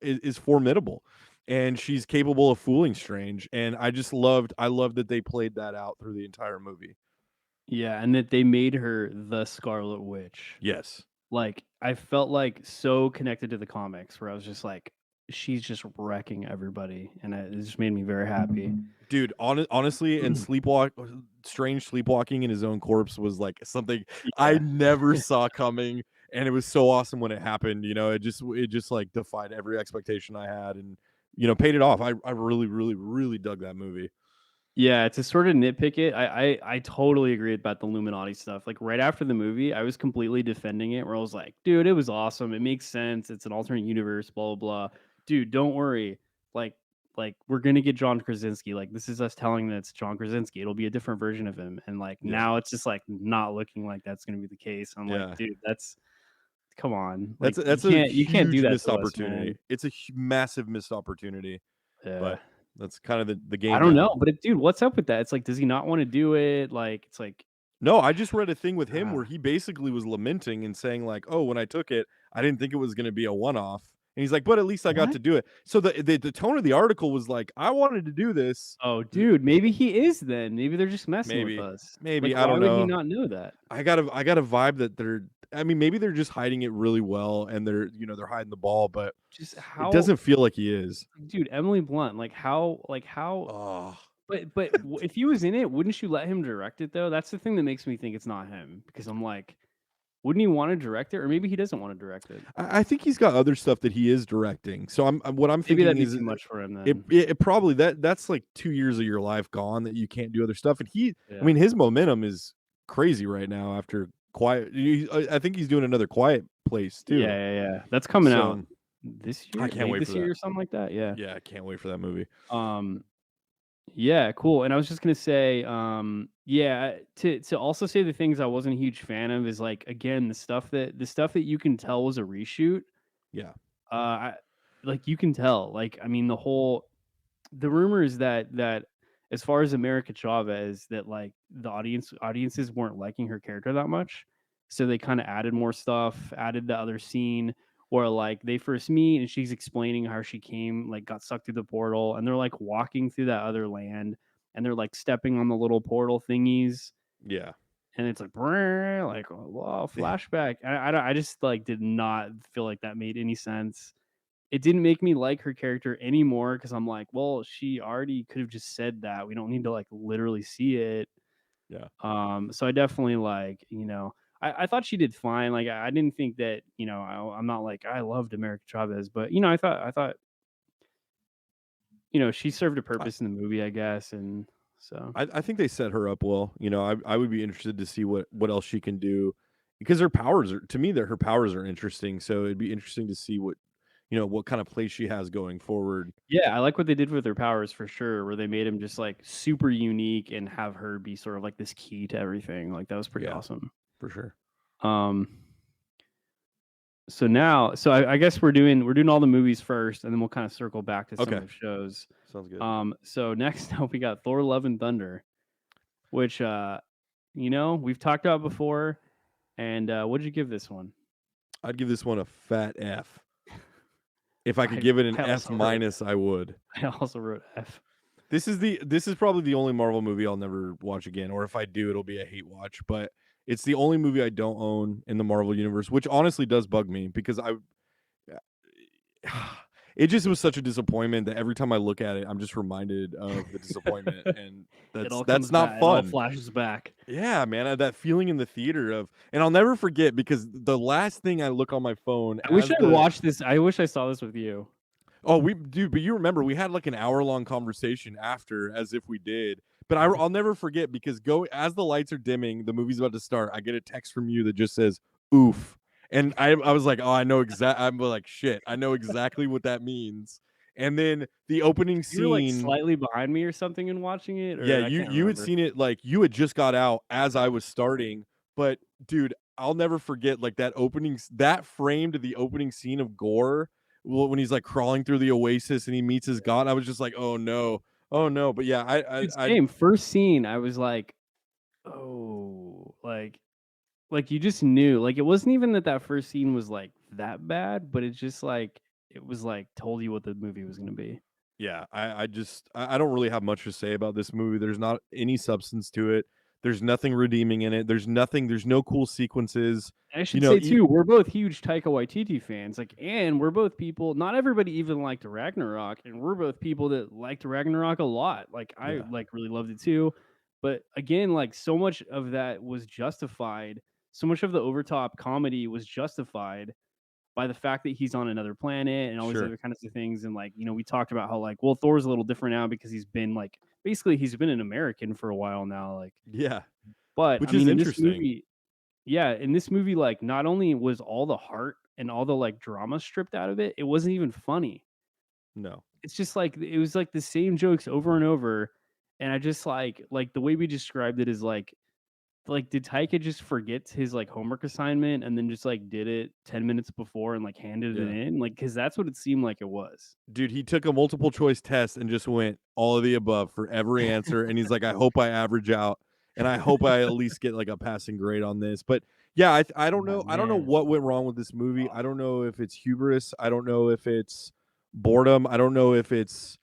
Speaker 1: is formidable, and she's capable of fooling Strange, and I loved that they played that out through the entire movie.
Speaker 3: Yeah, and that they made her the Scarlet Witch.
Speaker 1: Yes.
Speaker 3: Like I felt like so connected to the comics where I was just like, she's just wrecking everybody, and it just made me very happy.
Speaker 1: Dude, honestly, and Strange sleepwalking in his own corpse was like something I
Speaker 3: Yeah.
Speaker 1: never saw coming, and it was so awesome when it happened. It just like defied every expectation I had, and paid it off. I really, really, really dug that movie.
Speaker 3: Yeah, to sort of nitpick it, I totally agree about the Illuminati stuff. Like right after the movie, I was completely defending it where I was like, dude, it was awesome. It makes sense. It's an alternate universe, blah blah blah. Dude, don't worry. Like we're gonna get John Krasinski. Like this is us telling that it's John Krasinski. It'll be a different version of him. And like
Speaker 1: Yeah.
Speaker 3: now it's just like not looking like that's gonna be the case. I'm
Speaker 1: Yeah.
Speaker 3: like, dude, that's come on. Like
Speaker 1: That's
Speaker 3: you can't do
Speaker 1: huge
Speaker 3: that
Speaker 1: missed
Speaker 3: to us,
Speaker 1: opportunity.
Speaker 3: man.
Speaker 1: It's a massive missed opportunity,
Speaker 3: Yeah.
Speaker 1: but that's kind of the game.
Speaker 3: I don't
Speaker 1: now.
Speaker 3: know, but dude, what's up with that? It's like, does he not want to do it? Like, it's like,
Speaker 1: No, I just read a thing with him
Speaker 3: Ah.
Speaker 1: where he basically was lamenting and saying like, "Oh, when I took it, I didn't think it was going to be a one-off." And he's like, "But at least I got
Speaker 3: What?
Speaker 1: to do it." So the tone of the article was like, "I wanted to do this."
Speaker 3: Oh, dude, maybe he is then. Maybe they're just messing
Speaker 1: Maybe.
Speaker 3: with us.
Speaker 1: Maybe,
Speaker 3: Like,
Speaker 1: I don't
Speaker 3: why would he
Speaker 1: know.
Speaker 3: not know that?
Speaker 1: I got a vibe that maybe they're just hiding it really well and they're hiding the ball, but
Speaker 3: Just how,
Speaker 1: it doesn't feel like he is.
Speaker 3: dude, Emily Blunt, like how,
Speaker 1: Oh,
Speaker 3: but if he was in it, wouldn't you let him direct it though? That's the thing that makes me think it's not him because I'm like, wouldn't he want to direct it? Or maybe he doesn't want to direct it.
Speaker 1: I think he's got other stuff that he is directing. So what I'm
Speaker 3: Maybe
Speaker 1: thinking
Speaker 3: that'd be
Speaker 1: is
Speaker 3: too much for him then.
Speaker 1: it probably that's like 2 years of your life gone that you can't do other stuff. And
Speaker 3: Yeah.
Speaker 1: I mean, his momentum is crazy right now after Quiet. I think he's doing another Quiet Place too.
Speaker 3: Yeah. That's coming out
Speaker 1: So,
Speaker 3: this year.
Speaker 1: I can't wait
Speaker 3: this
Speaker 1: for
Speaker 3: year
Speaker 1: that.
Speaker 3: or something like that. Yeah.
Speaker 1: Yeah, I can't wait for that movie.
Speaker 3: Yeah, cool. And I was just gonna say, yeah, to also say the things I wasn't a huge fan of is like again the stuff that you can tell was a reshoot.
Speaker 1: Yeah.
Speaker 3: Like you can tell. Like I mean the rumor is that as far as America Chavez, that like the audiences weren't liking her character that much, so they kind of added more stuff, added the other scene where like they first meet and she's explaining how she got sucked through the portal, and they're like walking through that other land, and they're like stepping on the little portal thingies,
Speaker 1: Yeah.
Speaker 3: and it's like brrr, like wow, flashback. I just like did not feel like that made any sense. It didn't make me like her character anymore because I'm like, well, she already could have just said that. We don't need to like literally see it.
Speaker 1: Yeah.
Speaker 3: So I definitely like, I thought she did fine. Like I didn't think that, I'm not like I loved America Chavez, but I thought she served a purpose in the movie, I guess, and so
Speaker 1: I think they set her up well. I would be interested to see what else she can do because her powers are to me that her powers are interesting. So it'd be interesting to see what kind of place she has going forward.
Speaker 3: yeah, I like what they did with her powers for sure, where they made him just like super unique and have her be sort of like this key to everything. Like that was pretty
Speaker 1: Yeah.
Speaker 3: awesome.
Speaker 1: For sure.
Speaker 3: So I guess we're doing all the movies first, and then we'll kind of circle back to some
Speaker 1: Okay.
Speaker 3: of the shows.
Speaker 1: Sounds good.
Speaker 3: So next up we got Thor: Love and Thunder, which we've talked about before. And what'd you give this one?
Speaker 1: I'd give this one a fat F. If I could give it an F minus, I would.
Speaker 3: I also wrote F.
Speaker 1: This is probably the only Marvel movie I'll never watch again, or if I do, it'll be a hate watch. But it's the only movie I don't own in the Marvel universe, which honestly does bug me because it just was such a disappointment that every time I look at it, I'm just reminded of the disappointment, and that's not fun.
Speaker 3: It all flashes back.
Speaker 1: Yeah, man, that feeling in the theater and I'll never forget because the last thing I look on my phone.
Speaker 3: I wish I watched this. I wish I saw this with you.
Speaker 1: Oh, but you remember we had like an hour-long conversation after, as if we did. But I'll never forget because as the lights are dimming, the movie's about to start. I get a text from you that just says "oof," and I was like, "Oh, I know exactly." I'm like, "Shit, I know exactly what that means." And then the opening scene,
Speaker 3: you were like slightly behind me or something in watching it. Or
Speaker 1: yeah, you had seen it, like you had just got out as I was starting. But dude, I'll never forget like that frame to the opening scene of Gore. When he's like crawling through the oasis and he meets his god, I was just like, oh no. But yeah,
Speaker 3: same first scene. I was like, oh, like you just knew. Like it wasn't even that first scene was like that bad, but it's just like it was like told you what the movie was gonna be.
Speaker 1: Yeah, I don't really have much to say about this movie. There's not any substance to it. There's nothing redeeming in it. There's no cool sequences.
Speaker 3: I should say too, we're both huge Taika Waititi fans. Like, and we're both people. Not everybody even liked Ragnarok, and we're both people that liked Ragnarok a lot. Like, I really loved it too. But again, like so much of that was justified. So much of the overtop comedy was justified by the fact that he's on another planet and all these other kinds of things. And like, we talked about how like, well, Thor's a little different now because he's been like, basically he's been an American for a while now. Like,
Speaker 1: yeah,
Speaker 3: but
Speaker 1: which is interesting.
Speaker 3: In this movie, like not only was all the heart and all the like drama stripped out of it, it wasn't even funny.
Speaker 1: No,
Speaker 3: it's just like it was like the same jokes over and over. And I just like the way we described it is like did Taika just forget his like homework assignment and then just like did it 10 minutes before and like handed it in? Like, because that's what it seemed like it was.
Speaker 1: Dude, he took a multiple choice test and just went all of the above for every answer. And he's like, I hope I average out and I hope I at least get like a passing grade on this. But yeah, I don't know. I don't know what went wrong with this movie. I don't know if it's hubris. I don't know if it's boredom. I don't know if it's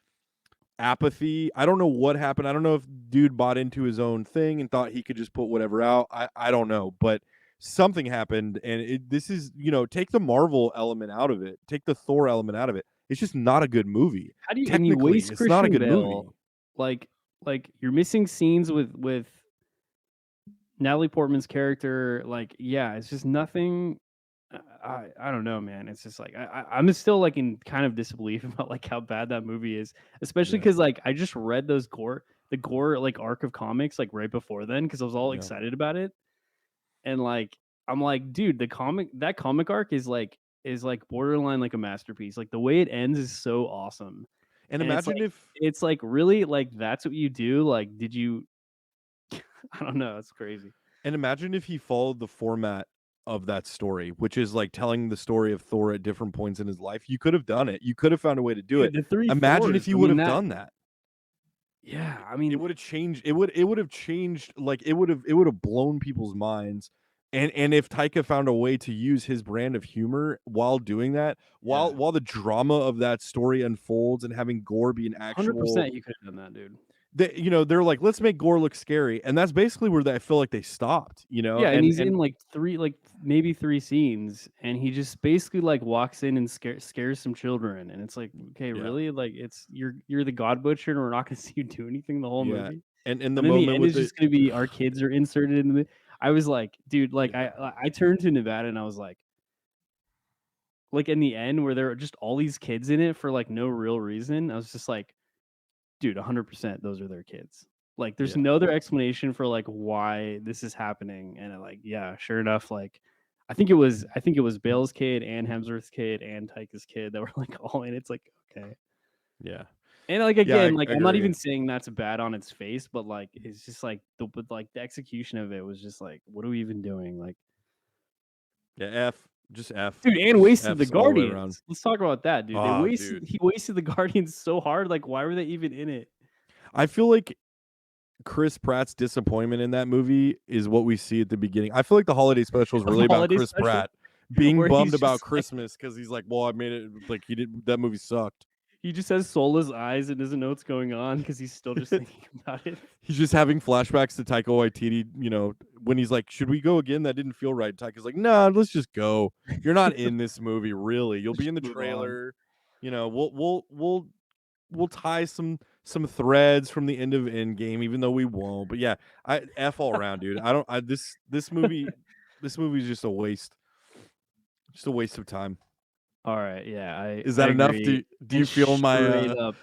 Speaker 1: apathy. I don't know what happened. I don't know if dude bought into his own thing and thought he could just put whatever out. I don't know, but something happened, and this is take the Marvel element out of it, take the Thor element out of it. It's just not a good movie.
Speaker 3: How do you
Speaker 1: technically?
Speaker 3: Waste
Speaker 1: it's
Speaker 3: Christian
Speaker 1: not a good
Speaker 3: Bale,
Speaker 1: movie.
Speaker 3: Like you're missing scenes with Natalie Portman's character. Like it's just nothing. I don't know, man. It's just like I'm still like in kind of disbelief about like how bad that movie is, especially because like I just read the Gore like arc of comics like right before then because I was all excited about it, and like I'm like, dude, that comic arc is like borderline like a masterpiece. Like the way it ends is so awesome.
Speaker 1: And imagine if
Speaker 3: it's like really like that's what you do. Like, did you? I don't know. It's crazy.
Speaker 1: And imagine if he followed the format of that story, which is like telling the story of Thor at different points in his life. You could have done it. You could have found a way to do it. Imagine if you would have done that.
Speaker 3: Yeah, I mean,
Speaker 1: it would have changed. It would have changed. Like it would have blown people's minds. And if Taika found a way to use his brand of humor while doing that, while the drama of that story unfolds and having Gore be an actual
Speaker 3: 100%, you could have done that, dude.
Speaker 1: They're like, let's make Gore look scary, and that's basically where I feel like they stopped.
Speaker 3: Yeah, and he's in like maybe three scenes, and he just basically like walks in and scares some children, and it's like, okay, really? Like you're the God Butcher, and we're not gonna see you do anything the whole movie.
Speaker 1: And the
Speaker 3: and
Speaker 1: moment
Speaker 3: the end is just gonna be our kids are inserted in the. I was like, dude, like I turned to Nevada and I was like in the end where there are just all these kids in it for like no real reason. I was just like, dude, 100%, those are their kids. Like, there's
Speaker 1: Yeah.
Speaker 3: no other explanation for like why this is happening. And like, yeah, sure enough, like, I think it was Bale's kid and Hemsworth's kid and Taika's kid that were like all in. It's like, okay.
Speaker 1: Yeah.
Speaker 3: And like
Speaker 1: Yeah,
Speaker 3: again,
Speaker 1: I
Speaker 3: like I'm not
Speaker 1: agree.
Speaker 3: even saying that's bad on its face, but like it's just like the execution of it was just like, what are we even doing? Like,
Speaker 1: Yeah, just F.
Speaker 3: dude, and
Speaker 1: Just
Speaker 3: wasted the
Speaker 1: Fs all the way around.
Speaker 3: Guardians. Let's talk about that, dude.
Speaker 1: Oh, dude.
Speaker 3: He wasted the Guardians so hard. Like, why were they even in it?
Speaker 1: I feel like Chris Pratt's disappointment in that movie is what we see at the beginning. I feel like the holiday special is really about
Speaker 3: Holiday
Speaker 1: Chris
Speaker 3: special?
Speaker 1: Pratt being
Speaker 3: Where
Speaker 1: bummed
Speaker 3: he's
Speaker 1: about
Speaker 3: just like-
Speaker 1: Christmas because he's like, well, I made it like that movie sucked.
Speaker 3: He just has soulless eyes and doesn't know what's going on because he's still just thinking about it.
Speaker 1: He's just having flashbacks to Taika Waititi, when he's like, should we go again? That didn't feel right. Taika's like, nah, let's just go. You're not in this movie, really. You'll be in the
Speaker 3: Move on.
Speaker 1: trailer. We'll tie some threads from the end of Endgame, even though we won't. But yeah, I F all around, dude. This movie is just a waste. Just a waste of time.
Speaker 3: All right, yeah.
Speaker 1: Is that
Speaker 3: I
Speaker 1: enough?
Speaker 3: agree.
Speaker 1: Do you feel my
Speaker 3: Straight up.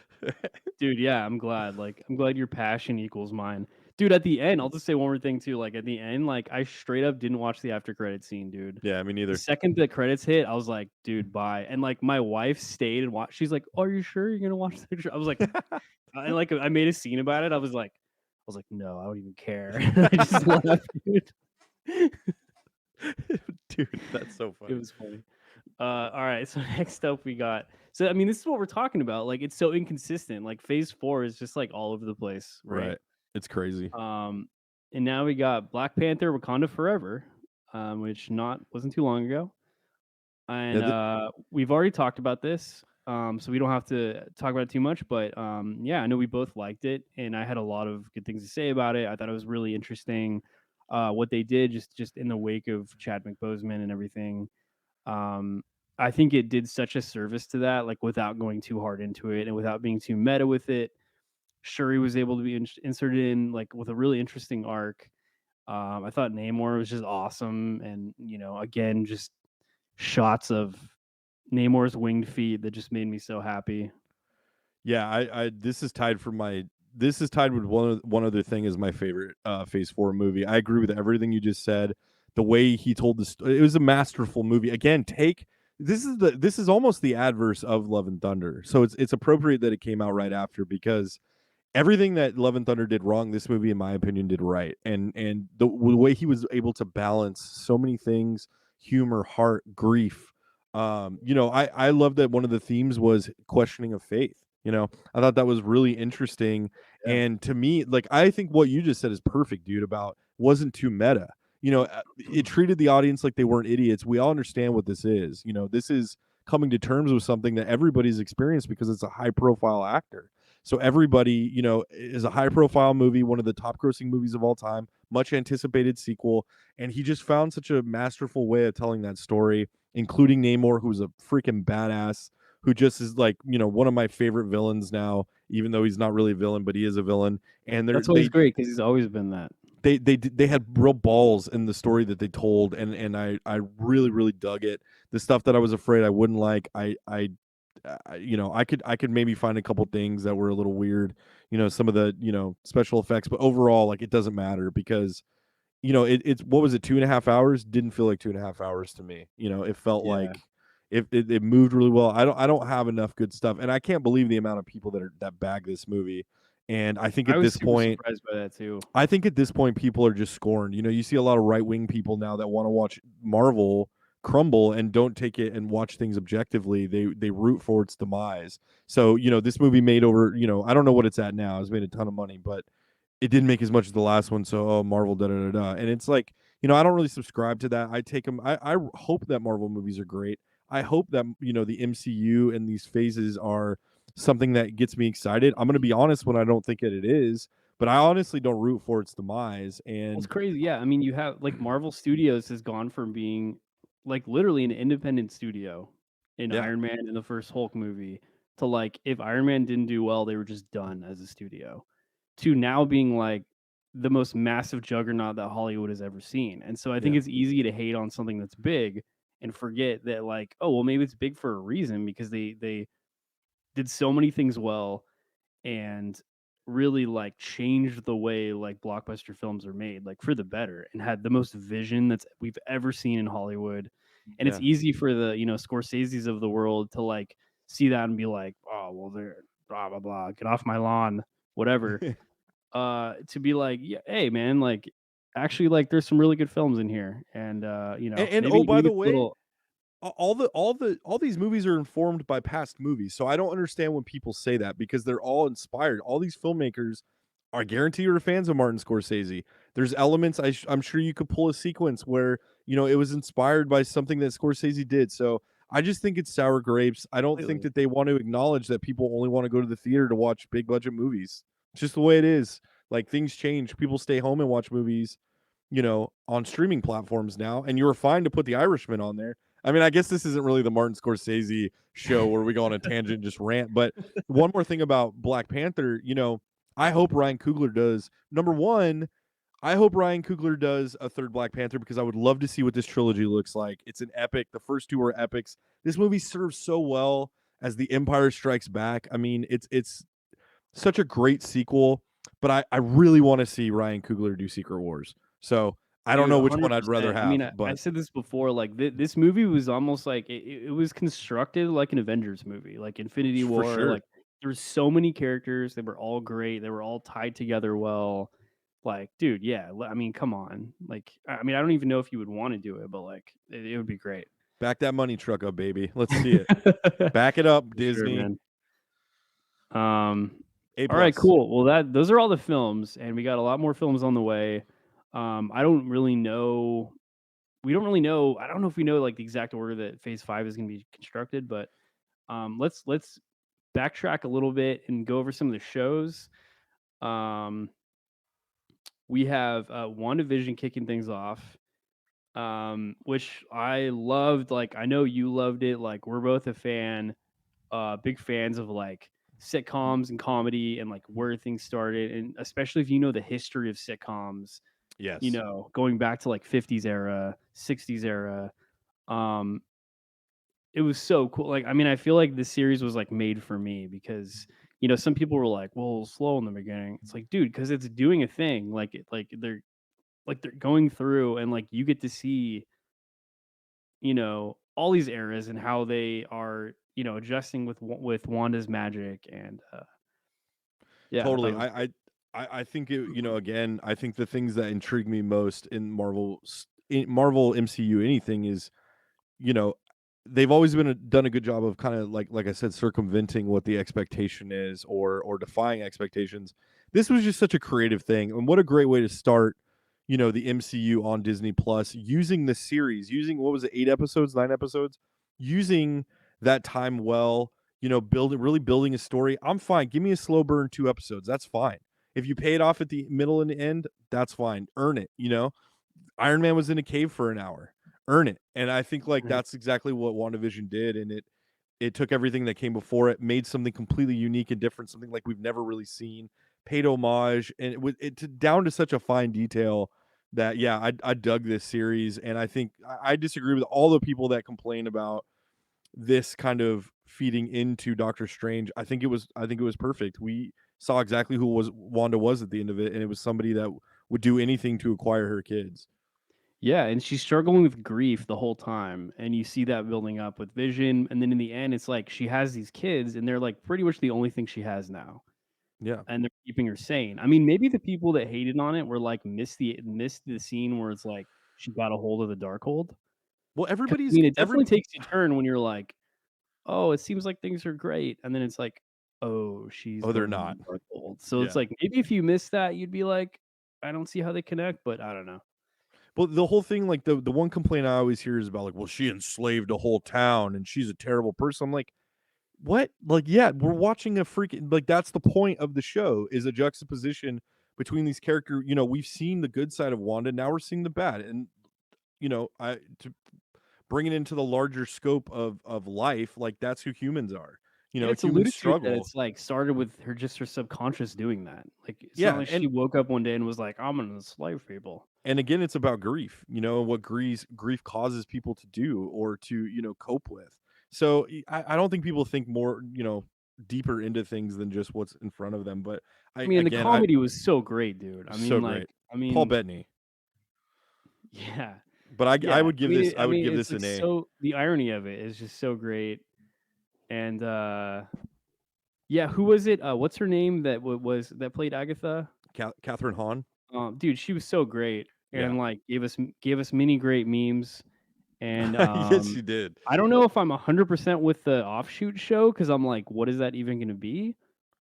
Speaker 3: Dude, yeah, I'm glad. Like, I'm glad your passion equals mine. Dude, at the end, I'll just say one more thing too. Like, at the end, like, I straight up didn't watch the after credit scene, dude.
Speaker 1: Yeah, me neither.
Speaker 3: The second the credits hit, I was like, dude, bye. And like, my wife stayed and watched. She's like, are you sure you're gonna watch the picture? I was like, I made a scene about it. I was like, no, I don't even care. I just left, dude.
Speaker 1: Dude, that's so funny.
Speaker 3: It was funny. All right, so next up we got. So I mean, this is what we're talking about. Like, it's so inconsistent. Like, Phase 4 is just like all over the place, right?
Speaker 1: It's crazy.
Speaker 3: And now we got Black Panther: Wakanda Forever, which wasn't too long ago, and we've already talked about this, so we don't have to talk about it too much. But yeah, I know we both liked it, and I had a lot of good things to say about it. I thought it was really interesting, what they did just in the wake of Chadwick Boseman and everything. I think it did such a service to that, like without going too hard into it and without being too meta with it. Shuri was able to be inserted in like with a really interesting arc. I thought Namor was just awesome, and again, just shots of Namor's winged feet that just made me so happy.
Speaker 1: Yeah, this is tied with one other thing as my favorite Phase 4 movie. I agree with everything you just said. The way he told the story, it was a masterful movie. Again, this is almost the adverse of Love and Thunder. So it's appropriate that it came out right after, because everything that Love and Thunder did wrong, this movie, in my opinion, did right. And the way he was able to balance so many things, humor, heart, grief. I love that one of the themes was questioning of faith. I thought that was really interesting.
Speaker 2: Yeah.
Speaker 1: And to me, like, I think what you just said is perfect, dude, about wasn't too meta. It treated the audience like they weren't idiots. We all understand what this is. This is coming to terms with something that everybody's experienced because it's a high profile actor. So everybody, is a high profile movie, one of the top grossing movies of all time, much anticipated sequel. And he just found such a masterful way of telling that story, including Namor, who's a freaking badass, who just is like, one of my favorite villains now, even though he's not really a villain, but he is a villain. And
Speaker 3: that's always great because he's always been that.
Speaker 1: They had real balls in the story that they told, and I really, really dug it. The stuff that I was afraid I wouldn't like, I could maybe find a couple things that were a little weird, some of the special effects, but overall, like, it doesn't matter because it's what was it, 2.5 hours? Didn't feel like 2.5 hours to me. It felt like it moved really well. I don't have enough good stuff, and I can't believe the amount of people that bag this movie. And I think at this point,
Speaker 3: surprised by that too.
Speaker 1: I think at this point, people are just scorned. You see a lot of right-wing people now that want to watch Marvel crumble and don't take it and watch things objectively. They root for its demise. So, this movie made over, I don't know what it's at now. It's made a ton of money, but it didn't make as much as the last one. So, Marvel, da-da-da-da. And it's like, I don't really subscribe to that. I take them. I hope that Marvel movies are great. I hope that, the MCU and these phases are something that gets me excited. I'm going to be honest when I don't think it is, but I honestly don't root for its demise. And
Speaker 3: it's crazy. Yeah. I mean, you have like Marvel Studios has gone from being like literally an independent studio in Iron Man in the first Hulk movie to like, if Iron Man didn't do well, they were just done as a studio, to now being like the most massive juggernaut that Hollywood has ever seen. And so I think it's easy to hate on something that's big and forget that, like, oh, well, maybe it's big for a reason, because they did so many things well, and really like changed the way like blockbuster films are made, like for the better, and had the most vision that's we've ever seen in Hollywood. And it's
Speaker 1: Yeah.
Speaker 3: easy for the, Scorseses of the world to like see that and be like, oh well, they're blah blah blah, get off my lawn, whatever. To be like, yeah, hey man, like actually like there's some really good films in here, and
Speaker 1: And oh,
Speaker 3: maybe
Speaker 1: by the
Speaker 3: it's a
Speaker 1: way,
Speaker 3: little.
Speaker 1: all these movies are informed by past movies. So I don't understand when people say that, because they're all inspired. All these filmmakers, I guarantee, you're fans of Martin Scorsese. There's elements, I'm sure you could pull a sequence where, it was inspired by something that Scorsese did. So I just think it's sour grapes. I don't think
Speaker 3: Completely.
Speaker 1: that they want to acknowledge that people only want to go to the theater to watch big budget movies. It's just the way it is. Like, things change. People stay home and watch movies, on streaming platforms now, and you were fine to put The Irishman on there. I mean, I guess this isn't really the Martin Scorsese show where we go on a tangent and just rant, but one more thing about Black Panther, I hope Ryan Coogler does. Number one, I hope Ryan Coogler does a third Black Panther, because I would love to see what this trilogy looks like. It's an epic. The first two are epics. This movie serves so well as The Empire Strikes Back. I mean, it's such a great sequel, but I really want to see Ryan Coogler do Secret Wars. So I don't
Speaker 3: Dude,
Speaker 1: know which one I'd rather
Speaker 3: 100%. I mean,
Speaker 1: have,
Speaker 3: I've
Speaker 1: but
Speaker 3: said this before. Like this movie was almost like it was constructed like an Avengers movie, like Infinity
Speaker 1: for
Speaker 3: War.
Speaker 1: sure.
Speaker 3: Like there were so many characters; they were all great. They were all tied together well. Like, dude, yeah. I mean, come on. Like, I mean, I don't even know if you would want to do it, but like, it would be great.
Speaker 1: Back that money truck up, baby. Let's see it. Back it up,
Speaker 3: For sure,
Speaker 1: Disney.
Speaker 3: man.
Speaker 1: A
Speaker 3: All right,
Speaker 1: plus.
Speaker 3: cool. Well, those are all the films, and we got a lot more films on the way. I don't really know. We don't really know. I don't know if we know like the exact order that Phase 5 is going to be constructed, but let's backtrack a little bit and go over some of the shows. We have WandaVision kicking things off, which I loved. Like, I know you loved it. Like, we're both a fan, big fans of like sitcoms and comedy and like where things started, and especially if you know the history of sitcoms,
Speaker 1: Yes.
Speaker 3: going back to like 50s era, 60s era. Um, it was so cool. Like, I mean, I feel like the series was like made for me because some people were like, "Well, slow in the beginning." It's like, dude, because it's doing a thing. They're going through, and like you get to see all these eras and how they are adjusting with Wanda's magic, and yeah, I thought
Speaker 1: Totally.
Speaker 3: it was great.
Speaker 1: I think it, again, I think the things that intrigue me most in Marvel MCU anything is, you know, they've always done a good job of kind of like I said, circumventing what the expectation is, or defying expectations. This was just such a creative thing, and what a great way to start, the MCU on Disney Plus, using the series, using, what was it, 8 episodes, 9 episodes, using that time well, really building a story. I'm fine. Give me a slow burn 2 episodes. That's fine. If you pay it off at the middle and the end, that's fine. Earn it. Iron Man was in a cave for an hour. Earn it. And I think like
Speaker 3: Mhm.
Speaker 1: that's exactly what WandaVision did, and it took everything that came before it, made something completely unique and different, something like we've never really seen, paid homage, and down to such a fine detail that, yeah, I dug this series. And I think I disagree with all the people that complain about this kind of feeding into Doctor Strange. I think it was perfect. We saw exactly who Wanda was at the end of it, and it was somebody that would do anything to acquire her kids.
Speaker 3: Yeah, and she's struggling with grief the whole time, and you see that building up with Vision, and then in the end, it's like she has these kids, and they're like pretty much the only thing she has now,
Speaker 1: Yeah.
Speaker 3: and they're keeping her sane. I mean, maybe the people that hated on it were like missed the scene where it's like she got a hold of the Darkhold.
Speaker 1: Well,
Speaker 3: 'Cause, I
Speaker 1: everybody's
Speaker 3: mean, it
Speaker 1: every
Speaker 3: definitely takes you a turn when you're like, "Oh, it seems like things are great," and then it's like, "Oh, she's
Speaker 1: oh,
Speaker 3: the
Speaker 1: they're
Speaker 3: one with
Speaker 1: not.
Speaker 3: the Darkhold." So it's
Speaker 1: Yeah.
Speaker 3: like maybe if you missed that, you'd be like, "I don't see how they connect," but I don't know.
Speaker 1: Well, the whole thing, like the one complaint I always hear is about, like, well, she enslaved a whole town and she's a terrible person. I'm like, what? Like, yeah, we're watching a freaking, like, that's the point of the show, is a juxtaposition between these characters. We've seen the good side of Wanda, now we're seeing the bad. And I to bring it into the larger scope of life, like, that's who humans are.
Speaker 3: And it's
Speaker 1: Humans
Speaker 3: alluded to that
Speaker 1: struggle.
Speaker 3: it's, like, started with her subconscious doing that. Like, it's not
Speaker 1: Yeah,
Speaker 3: like she woke up one day and was like, "I'm gonna enslave people."
Speaker 1: and again, it's about grief, and what grief causes people to do, or to, cope with. So I don't think people think more, deeper into things than just what's in front of them. But
Speaker 3: I mean, the comedy was so great, dude. I mean,
Speaker 1: so
Speaker 3: like,
Speaker 1: great.
Speaker 3: I mean,
Speaker 1: Paul Bettany.
Speaker 3: yeah,
Speaker 1: But I
Speaker 3: yeah.
Speaker 1: would give this I would give
Speaker 3: it's
Speaker 1: this
Speaker 3: like
Speaker 1: an A.
Speaker 3: so the irony of it is just so great, and yeah, who was it? What's her name that that played Agatha?
Speaker 1: Catherine Hahn.
Speaker 3: Dude, she was so great,
Speaker 1: Yeah.
Speaker 3: and like gave us many great memes. And
Speaker 1: Yes, she did.
Speaker 3: I don't know if I'm 100% with the offshoot show because I'm like, what is that even going to be?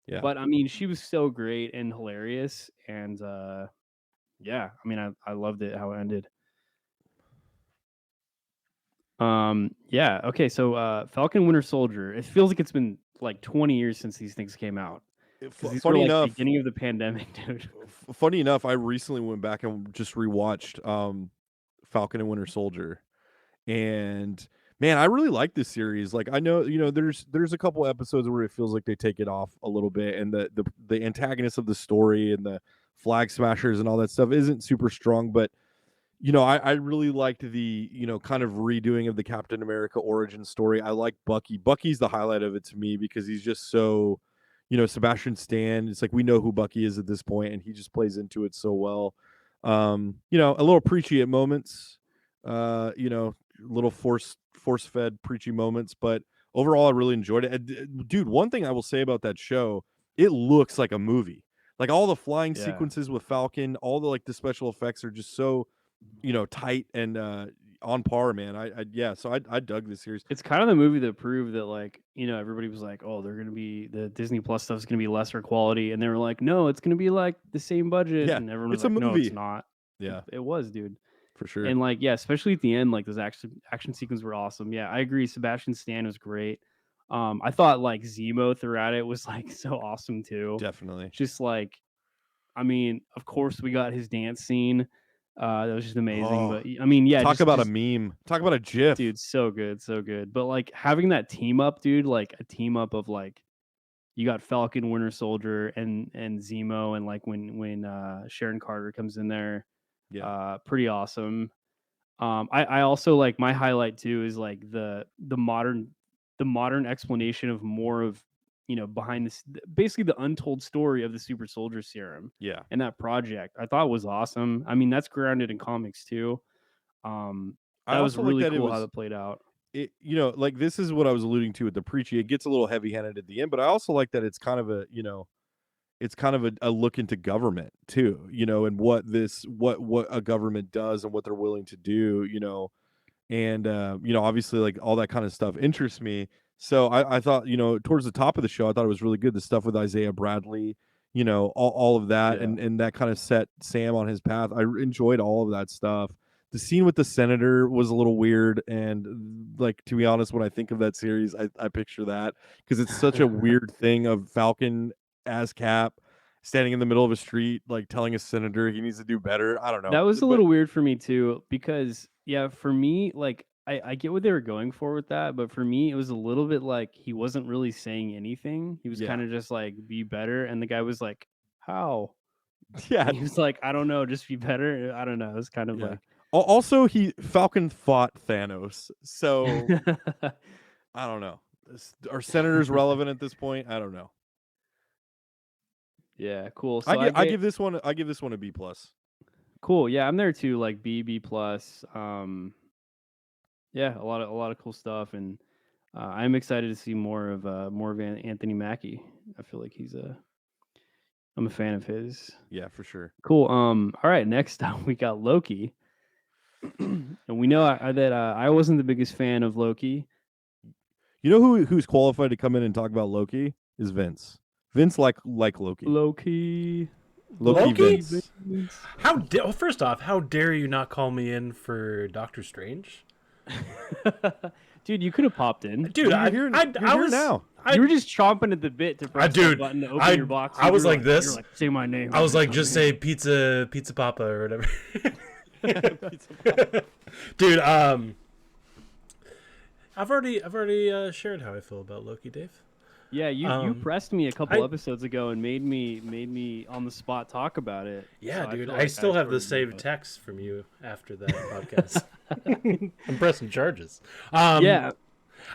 Speaker 1: Yeah.
Speaker 3: But I mean, she was so great and hilarious, and yeah, I mean, I loved it how it ended. Yeah, okay, so Falcon Winter Soldier. It feels like it's been like 20 years since these things came out. These were like the beginning of the pandemic, dude.
Speaker 1: Funny enough, I recently went back and just rewatched Falcon and Winter Soldier, and man, I really like this series. Like, I know, there's a couple episodes where it feels like they take it off a little bit, and the antagonist of the story and the flag smashers and all that stuff isn't super strong, but I really liked the, kind of redoing of the Captain America origin story. I like Bucky. Bucky's the highlight of it to me because he's just so, Sebastian Stan. It's like we know who Bucky is at this point, and he just plays into it so well. A little preachy at moments, little force-fed preachy moments, but overall I really enjoyed it. Dude, one thing I will say about that show, it looks like a movie. Like all the flying sequences with Falcon, all the special effects are just so tight and on par, man. So I dug this series.
Speaker 3: It's kind of the movie that proved that, like, everybody was like, oh, they're gonna be the Disney Plus stuff is gonna be lesser quality, and they were like, no, it's gonna be like the same budget, and everyone was
Speaker 1: it's
Speaker 3: like,
Speaker 1: a movie.
Speaker 3: no, it's not.
Speaker 1: Yeah,
Speaker 3: it was, dude,
Speaker 1: for sure.
Speaker 3: And like, yeah, especially at the end, like those action sequences were awesome. Yeah, I agree. Sebastian Stan was great. I thought like Zemo throughout it was like so awesome too.
Speaker 1: Definitely.
Speaker 3: Just like, I mean, of course we got his dance scene. That was just amazing. But I mean, yeah,
Speaker 1: talk about a meme. Talk about a GIF,
Speaker 3: dude. So good, so good. But like having that team up, dude, like a team up of like you got Falcon, Winter Soldier, and Zemo, and like when Sharon Carter comes in there, pretty awesome. I also like my highlight too is like the modern explanation of more of behind this, basically the untold story of the super soldier serum and that project. I thought was awesome. I mean, that's grounded in comics too. That was really cool how that played out.
Speaker 1: It, like this is what I was alluding to with the preachy. It gets a little heavy-handed at the end, but I also like that it's kind of a it's kind of a look into government too, and what a government does and what they're willing to do, and obviously like all that kind of stuff interests me. So I thought, towards the top of the show, I thought it was really good. The stuff with Isaiah Bradley, all of that, and that kind of set Sam on his path. I enjoyed all of that stuff. The scene with the senator was a little weird, and like, to be honest, when I think of that series, I picture that because it's such a weird thing of Falcon as Cap standing in the middle of a street, like telling a senator he needs to do better. I don't know.
Speaker 3: That was a little weird for me too, because for me, like I get what they were going for with that, but for me, it was a little bit like he wasn't really saying anything. He was kind of just like, be better. And the guy was like, how?
Speaker 1: Yeah.
Speaker 3: And he was like, I don't know, just be better. I don't know. It was kind of like.
Speaker 1: Also, Falcon fought Thanos. So I don't know. Are senators relevant at this point? I don't know.
Speaker 3: Yeah, cool. So
Speaker 1: I give this one a B+.
Speaker 3: Cool. Yeah, I'm there too, like B+. Yeah, a lot of cool stuff, and I'm excited to see more of Anthony Mackie. I feel like I'm a fan of his.
Speaker 1: Yeah, for sure.
Speaker 3: Cool. All right, next up we got Loki. And we know that I wasn't the biggest fan of Loki.
Speaker 1: You know who's qualified to come in and talk about Loki is Vince. Vince like Loki.
Speaker 3: Loki.
Speaker 1: Vince.
Speaker 2: First off, how dare you not call me in for Doctor Strange?
Speaker 3: Dude, you could have popped in.
Speaker 2: Dude,
Speaker 1: you're here now.
Speaker 3: You were just chomping at the bit to press the button to open your box.
Speaker 2: I was like this.
Speaker 3: You're like, say my name.
Speaker 2: I was like, just say pizza papa or whatever. Dude, I've already shared how I feel about Loki, Dave.
Speaker 3: Yeah, you pressed me a couple episodes ago and made me on the spot talk about it.
Speaker 2: Yeah, so dude, I still have the saved text from you after that podcast. I'm pressing charges.
Speaker 3: Yeah.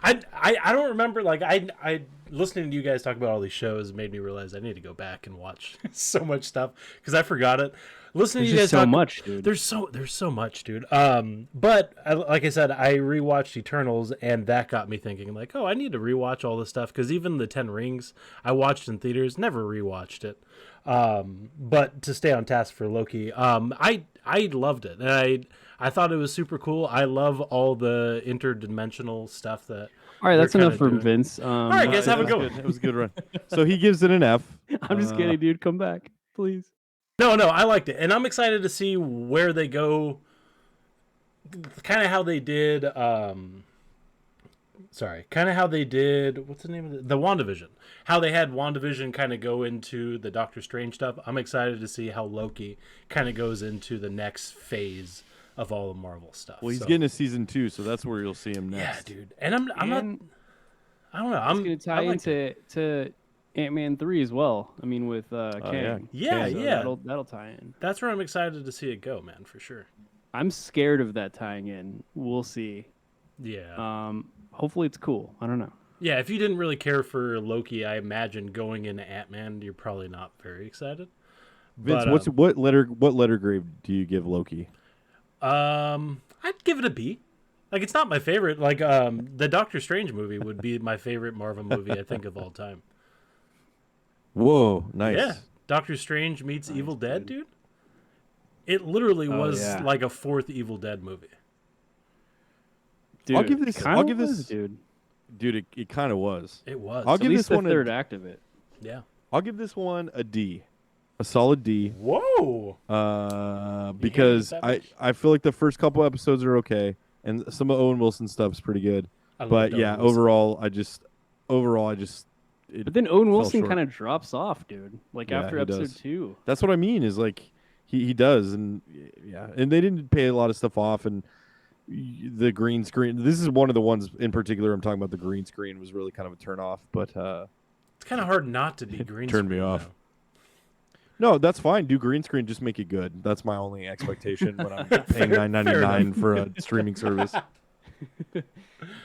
Speaker 2: I don't remember. Like I listening to you guys talk about all these shows made me realize I need to go back and watch so much stuff because I forgot it. Listening
Speaker 3: There's
Speaker 2: to you guys
Speaker 3: just so
Speaker 2: talk,
Speaker 3: much, dude.
Speaker 2: There's so much, dude. But like I said, I rewatched Eternals, and that got me thinking, like, oh, I need to rewatch all this stuff because even the Ten Rings I watched in theaters, never rewatched it. But to stay on task for Loki, I loved it, and I thought it was super cool. I love all the interdimensional stuff that.
Speaker 3: All right, that's
Speaker 2: they're
Speaker 3: enough
Speaker 2: kinda
Speaker 3: from
Speaker 2: doing.
Speaker 3: Vince.
Speaker 2: All right, guys, have a
Speaker 1: It
Speaker 2: good
Speaker 1: was
Speaker 2: one.
Speaker 1: good. It was a good run. So he gives it an F.
Speaker 3: I'm just kidding, dude. Come back, please.
Speaker 2: No, I liked it, and I'm excited to see where they go. Kind of how they did. Kind of how they did. What's the name of it? The WandaVision. How they had WandaVision kind of go into the Doctor Strange stuff. I'm excited to see how Loki kind of goes into the next phase of all the Marvel stuff.
Speaker 1: Well, he's getting a season 2, so that's where you'll see him next.
Speaker 2: Yeah, dude. And I'm not. I don't know.
Speaker 3: It's going to tie into Ant-Man 3 as well. I mean, with Kang.
Speaker 2: Yeah.
Speaker 3: So
Speaker 2: Yeah.
Speaker 3: That'll tie in.
Speaker 2: That's where I'm excited to see it go, man, for sure.
Speaker 3: I'm scared of that tying in. We'll see.
Speaker 2: Yeah.
Speaker 3: Hopefully it's cool. I don't know.
Speaker 2: Yeah, if you didn't really care for Loki, I imagine going into Ant-Man, you're probably not very excited.
Speaker 1: Vince,
Speaker 2: But,
Speaker 1: what letter grade do you give Loki?
Speaker 2: I'd give it a B. Like, it's not my favorite. Like, the Doctor Strange movie would be my favorite Marvel movie, I think, of all time.
Speaker 1: Whoa, nice.
Speaker 2: Yeah, Doctor Strange meets Evil Dead, dude. It literally was
Speaker 3: yeah.
Speaker 2: like a fourth Evil Dead movie.
Speaker 3: Dude,
Speaker 1: I'll give this.
Speaker 3: kinda
Speaker 1: I'll give
Speaker 3: was,
Speaker 1: this,
Speaker 3: dude.
Speaker 1: It kind of was.
Speaker 2: It was.
Speaker 1: I'll
Speaker 3: At
Speaker 1: give
Speaker 3: least
Speaker 1: this one
Speaker 3: the third act of it.
Speaker 2: Yeah.
Speaker 1: I'll give this one a D, a solid D.
Speaker 2: Whoa.
Speaker 1: Because
Speaker 2: that much?
Speaker 1: I feel like the first couple episodes are okay, and some of Owen Wilson's stuff's pretty good.
Speaker 2: I loved
Speaker 1: But
Speaker 2: Owen
Speaker 1: yeah,
Speaker 2: Wilson.
Speaker 1: overall, it
Speaker 3: But then Owen Wilson
Speaker 1: short.
Speaker 3: kind of drops off, dude. Like
Speaker 1: Yeah,
Speaker 3: after
Speaker 1: he
Speaker 3: episode
Speaker 1: does.
Speaker 3: 2.
Speaker 1: That's what I mean. Is like he does, and yeah, and they didn't pay a lot of stuff off, and the green screen. This is one of the ones in particular I'm talking about. The green screen was really kind of a turn off, but
Speaker 2: It's kind of hard not to be green
Speaker 1: turned me
Speaker 2: screen,
Speaker 1: off.
Speaker 2: though.
Speaker 1: no, that's fine. Do green screen, just make it good. That's my only expectation when I'm paying
Speaker 2: Fair
Speaker 1: $9.99 for a streaming service.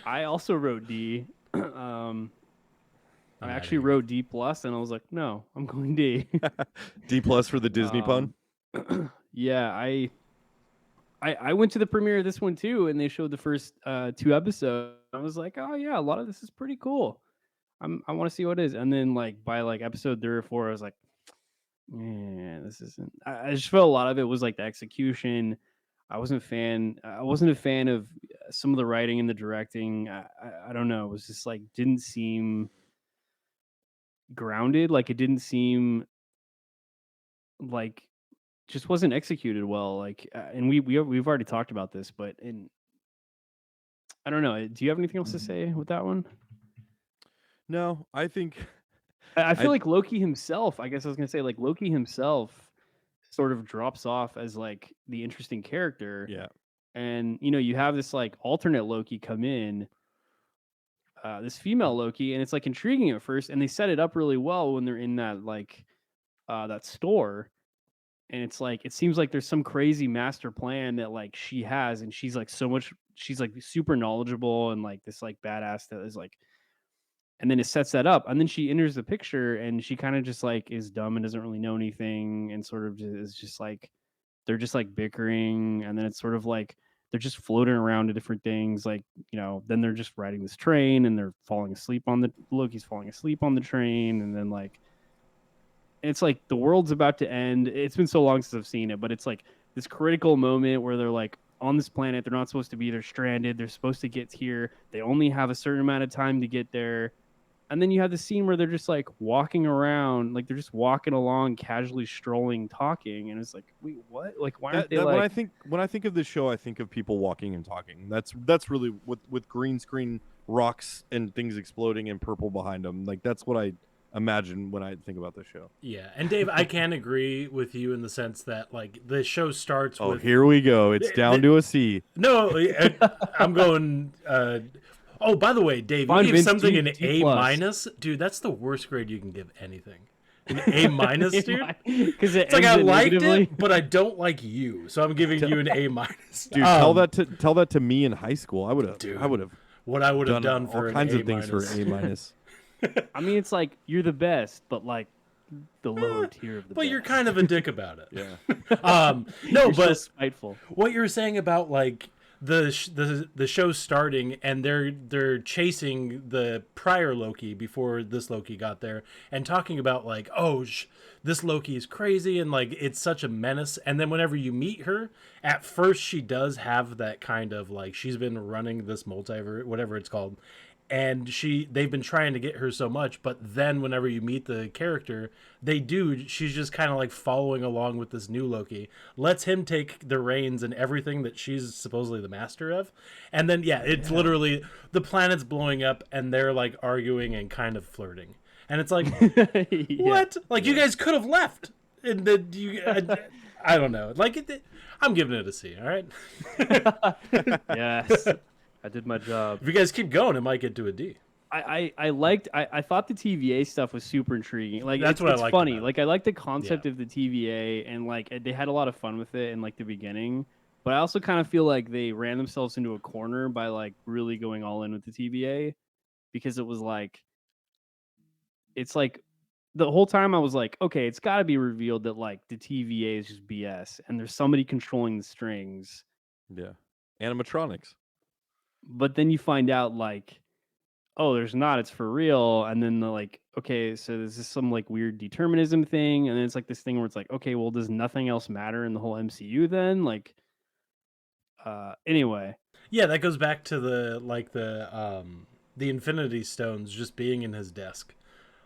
Speaker 3: I also wrote D. I
Speaker 2: outta
Speaker 3: actually
Speaker 2: here.
Speaker 3: wrote D plus, and I was like, no, I'm going D.
Speaker 1: D plus for the Disney pun.
Speaker 3: Yeah, I went to the premiere of this one too, and they showed the first 2 episodes. I was like, oh yeah, a lot of this is pretty cool. I want to see what it is. And then like by like episode 3 or 4, I was like, man, this isn't. I just felt a lot of it was like the execution. I wasn't a fan of some of the writing and the directing. I don't know. It was just like didn't seem grounded. Like it didn't seem like just wasn't executed well. Like and we've already talked about this, but I don't know. Do you have anything else to say with that one?
Speaker 1: No, I think
Speaker 3: I feel
Speaker 1: I-
Speaker 3: like Loki himself, I guess I was going to say like Loki himself sort of drops off as like the interesting character.
Speaker 1: yeah.
Speaker 3: And you have this like alternate Loki come in, this female Loki, and it's like intriguing at first, and they set it up really well when they're in that like that store, and it's like it seems like there's some crazy master plan that like she has, and she's like super knowledgeable and like this like badass that is like, and then it sets that up, and then she enters the picture, and she kind of just like is dumb and doesn't really know anything, and sort of is just like they're just like bickering, and then it's sort of like they're just floating around to different things, like then they're just riding this train, and they're falling asleep on Loki's falling asleep on the train, and then like it's like the world's about to end. It's been so long since I've seen it, but it's like this critical moment where they're like on this planet, they're not supposed to be, they're stranded, they're supposed to get here, they only have a certain amount of time to get there. And then you have the scene where they're just like walking around, like they're just walking along, casually strolling, talking, and it's like, wait, what? Like, why aren't they like?
Speaker 1: When I think of this show, I think of people walking and talking. That's really with green screen rocks and things exploding and purple behind them. Like that's what I imagine when I think about this show.
Speaker 2: Yeah, and Dave, I can agree with you in the sense that like the show starts
Speaker 1: Oh,
Speaker 2: with
Speaker 1: here we go. It's down to a C.
Speaker 2: No, I'm going. Oh, by the way, Dave,
Speaker 3: Fine,
Speaker 2: you gave
Speaker 3: Vince,
Speaker 2: something
Speaker 3: D-
Speaker 2: an
Speaker 3: D+.
Speaker 2: A minus, dude. That's the worst grade you can give anything. An A minus, dude.
Speaker 3: Because
Speaker 2: It's like I liked it, but I don't like you, so I'm giving you an A minus.
Speaker 1: Dude, tell that to me in high school. I would have.
Speaker 2: Dude.
Speaker 1: I would have
Speaker 2: what I would have done
Speaker 1: all
Speaker 2: for
Speaker 1: kinds
Speaker 2: an
Speaker 1: of things for
Speaker 2: A-.
Speaker 1: A minus.
Speaker 3: I mean, it's like you're the best, but like the lower tier of the
Speaker 2: But
Speaker 3: best.
Speaker 2: you're kind of a dick about it.
Speaker 1: Yeah.
Speaker 2: No,
Speaker 3: You're still
Speaker 2: but
Speaker 3: spiteful.
Speaker 2: what you were saying about like the show starting and they're chasing the prior Loki before this Loki got there and talking about like, oh, this Loki is crazy and like it's such a menace. And then whenever you meet her, at first she does have that kind of like she's been running this multiverse, whatever it's called. And they've been trying to get her so much, but then whenever you meet the character, she's just kind of like following along with this new Loki, lets him take the reins and everything that she's supposedly the master of. And then it's literally the planet's blowing up and they're like arguing and kind of flirting, and it's like what, like you guys could have left. And then I don't know, like I'm giving it a C. All right.
Speaker 3: Yes. I did my job.
Speaker 2: If you guys keep going, it might get to a D.
Speaker 3: I thought the TVA stuff was super intriguing. Like
Speaker 2: That's what I
Speaker 3: it's
Speaker 2: liked
Speaker 3: funny.
Speaker 2: about it.
Speaker 3: Like I like the concept of the TVA and like they had a lot of fun with it in like the beginning. But I also kind of feel like they ran themselves into a corner by like really going all in with the TVA, because it was like it's like the whole time I was like, okay, it's got to be revealed that like the TVA is just BS and there's somebody controlling the strings.
Speaker 1: Yeah. Animatronics.
Speaker 3: But then you find out like, oh, there's not, it's for real. And then like, okay, so there's this some like weird determinism thing, and then it's like this thing where it's like, okay, well, does nothing else matter in the whole MCU then? Like anyway.
Speaker 2: Yeah, that goes back to the Infinity Stones just being in his desk.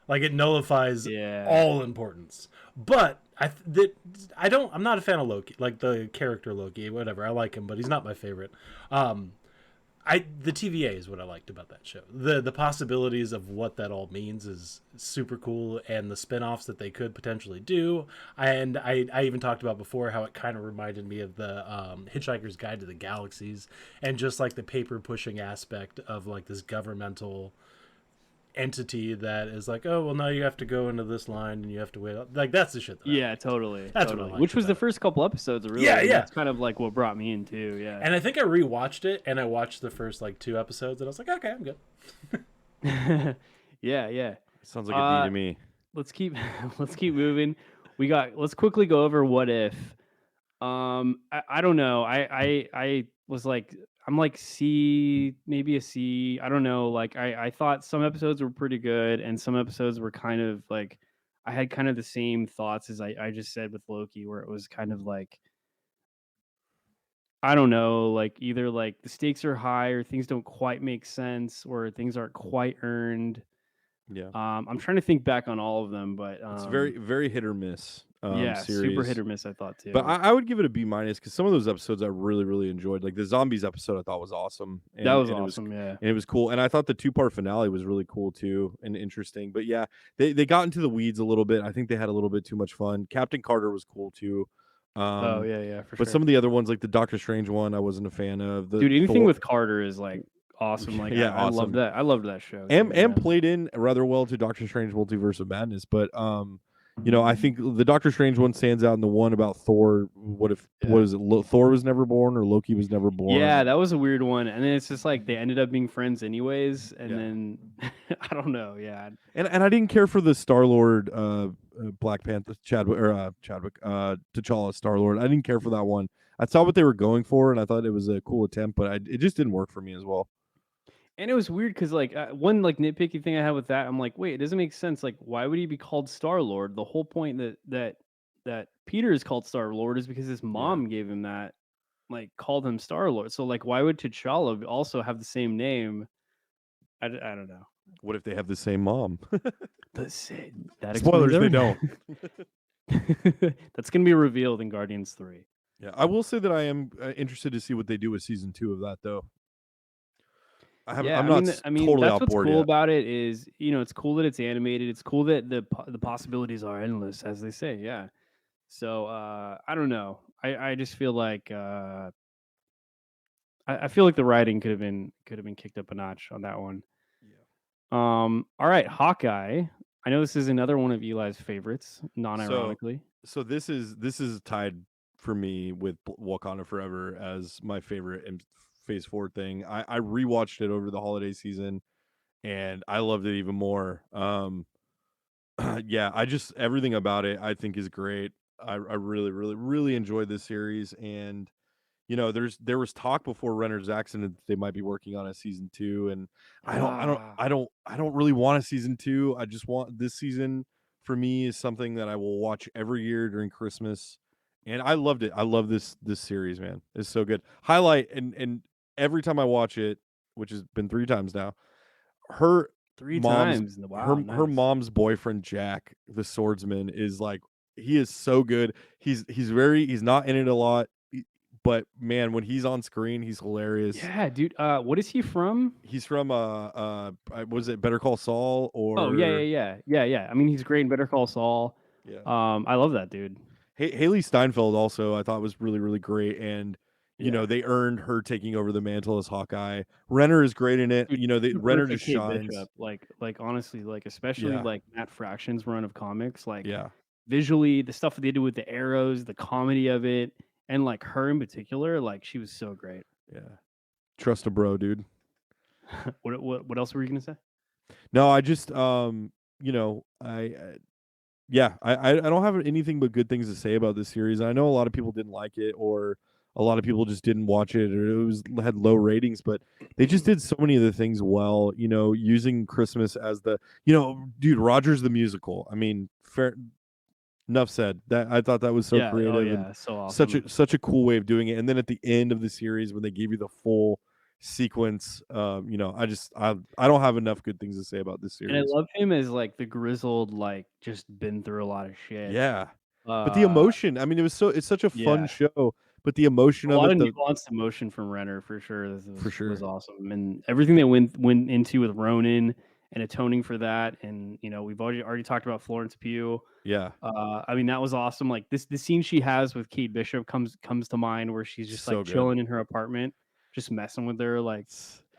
Speaker 2: Like it nullifies all importance. But I'm not a fan of Loki, like the character Loki, whatever. I like him, but he's not my favorite. The TVA is what I liked about that show. The possibilities of what that all means is super cool, and the spin-offs that they could potentially do. And I even talked about before how it kind of reminded me of the Hitchhiker's Guide to the Galaxies, and just like the paper pushing aspect of like this governmental entity that is like, oh well, now you have to go into this line and you have to wait. Like that's the shit.
Speaker 3: Totally.
Speaker 2: That's
Speaker 3: totally.
Speaker 2: what I liked
Speaker 3: Which was
Speaker 2: about
Speaker 3: the
Speaker 2: it.
Speaker 3: first couple episodes, really.
Speaker 2: Yeah.
Speaker 3: That's kind of like what brought me in too. Yeah.
Speaker 2: And I think I rewatched it and I watched the first like 2 episodes and I was like, okay, I'm good.
Speaker 3: yeah.
Speaker 1: Sounds like a D to me.
Speaker 3: Let's keep moving. Let's quickly go over what if. I don't know. I was like, I'm like C, maybe a C. I don't know. Like I thought some episodes were pretty good and some episodes were kind of like, I had kind of the same thoughts as I just said with Loki, where it was kind of like, I don't know, like either like the stakes are high or things don't quite make sense or things aren't quite earned.
Speaker 1: Yeah.
Speaker 3: I'm trying to think back on all of them, but
Speaker 1: It's very, very hit or miss.
Speaker 3: series. Super hit or miss, I thought too.
Speaker 1: But I would give it a B minus because some of those episodes I really, really enjoyed. Like the zombies episode, I thought was awesome.
Speaker 3: That was awesome, yeah.
Speaker 1: And it was cool. And I thought the 2-part finale was really cool too and interesting. But yeah, they got into the weeds a little bit. I think they had a little bit too much fun. Captain Carter was cool too.
Speaker 3: For sure.
Speaker 1: But some of the other ones, like the Doctor Strange one, I wasn't a fan of.
Speaker 3: Dude, anything with Carter is like awesome. Like I
Speaker 1: awesome.
Speaker 3: love that. I loved that show.
Speaker 1: And played in rather well to Doctor Strange Multiverse of Madness. But I think the Doctor Strange one stands out, in the one about Thor. What is it? Thor was never born, or Loki was never born?
Speaker 3: Yeah, that was a weird one. And then it's just like they ended up being friends anyways. And then I don't know. Yeah.
Speaker 1: And I didn't care for the Star-Lord Black Panther T'Challa Star-Lord. I didn't care for that one. I saw what they were going for, and I thought it was a cool attempt, but it just didn't work for me as well.
Speaker 3: And it was weird because like one like nitpicky thing I had with that, I'm like, wait, it doesn't make sense. Like, why would he be called Star-Lord? The whole point that Peter is called Star-Lord is because his mom gave him that, like called him Star-Lord. So like, why would T'Challa also have the same name? I don't know.
Speaker 1: What if they have the same mom?
Speaker 3: Spoilers, they don't. That's gonna be revealed in Guardians 3.
Speaker 1: Yeah, I will say that I am interested to see what they do with season 2 of that, though. I'm not totally
Speaker 3: that's
Speaker 1: out
Speaker 3: what's
Speaker 1: board
Speaker 3: cool
Speaker 1: yet.
Speaker 3: about it is, it's cool that it's animated. It's cool that the possibilities are endless, as they say. Yeah. So I don't know. I just feel like I feel like the writing could have been kicked up a notch on that one. Yeah. All right, Hawkeye. I know this is another one of Eli's favorites, non-ironically.
Speaker 1: So this is tied for me with Wakanda Forever as my favorite Phase 4 thing. I rewatched it over the holiday season, and I loved it even more. Yeah, I just everything about it I think is great. I really, really, really enjoyed this series, and there was talk before Renner's accident that they might be working on a season 2, and
Speaker 3: Ah.
Speaker 1: I don't really want a season 2. I just want this season for me is something that I will watch every year during Christmas, and I loved it. I love this series, man. It's so good. Highlight and every time I watch it, which has been 3 times now, her
Speaker 3: Three
Speaker 1: mom's
Speaker 3: times. Wow,
Speaker 1: her
Speaker 3: nice.
Speaker 1: mom's boyfriend Jack, the swordsman, is like he is so good. He's not in it a lot, but man, when he's on screen, he's hilarious.
Speaker 3: Yeah, dude. What is he from?
Speaker 1: He's from was it Better Call Saul
Speaker 3: Oh, yeah, yeah,
Speaker 1: or
Speaker 3: yeah, yeah, yeah. I mean, he's great in Better Call Saul.
Speaker 1: yeah.
Speaker 3: I love that dude.
Speaker 1: Haley Steinfeld also I thought was really, really great, and
Speaker 3: Yeah,
Speaker 1: they earned her taking over the mantle as Hawkeye. Renner is great in it.
Speaker 3: dude,
Speaker 1: Renner
Speaker 3: perfect
Speaker 1: just
Speaker 3: Kate
Speaker 1: shines.
Speaker 3: Bishop. Like honestly, like especially
Speaker 1: Yeah,
Speaker 3: like Matt Fraction's run of comics. Like
Speaker 1: yeah,
Speaker 3: visually, the stuff that they do with the arrows, the comedy of it, and like her in particular, like she was so great.
Speaker 1: yeah. Trust a bro, dude.
Speaker 3: What else were you gonna say?
Speaker 1: No, I just yeah, I don't have anything but good things to say about this series. I know a lot of people didn't like it, or a lot of people just didn't watch it, or had low ratings, but they just did so many of the things well. Using Christmas as dude, Rogers the musical. I mean, fair enough said. That I thought that was so
Speaker 3: Yeah. Oh
Speaker 1: creative and
Speaker 3: yeah. So
Speaker 1: such
Speaker 3: awesome.
Speaker 1: a cool way of doing it. And then at the end of the series, when they gave you the full sequence, I don't have enough good things to say about this
Speaker 3: And I
Speaker 1: series.
Speaker 3: love him as like the grizzled, like just been through a lot of shit.
Speaker 1: Yeah. But the
Speaker 3: Uh,
Speaker 1: emotion, I mean, it's such a
Speaker 3: yeah.
Speaker 1: fun show, but the emotion
Speaker 3: A
Speaker 1: of
Speaker 3: lot
Speaker 1: it,
Speaker 3: of nuanced emotion from Renner for sure. This
Speaker 1: for
Speaker 3: was
Speaker 1: sure.
Speaker 3: awesome, and everything they went into with Ronan and atoning for that, and we've already talked about Florence Pugh.
Speaker 1: Yeah.
Speaker 3: I mean that was awesome. Like the scene she has with Kate Bishop comes to mind where she's just like
Speaker 1: So good.
Speaker 3: chilling in her apartment, just messing with her. Like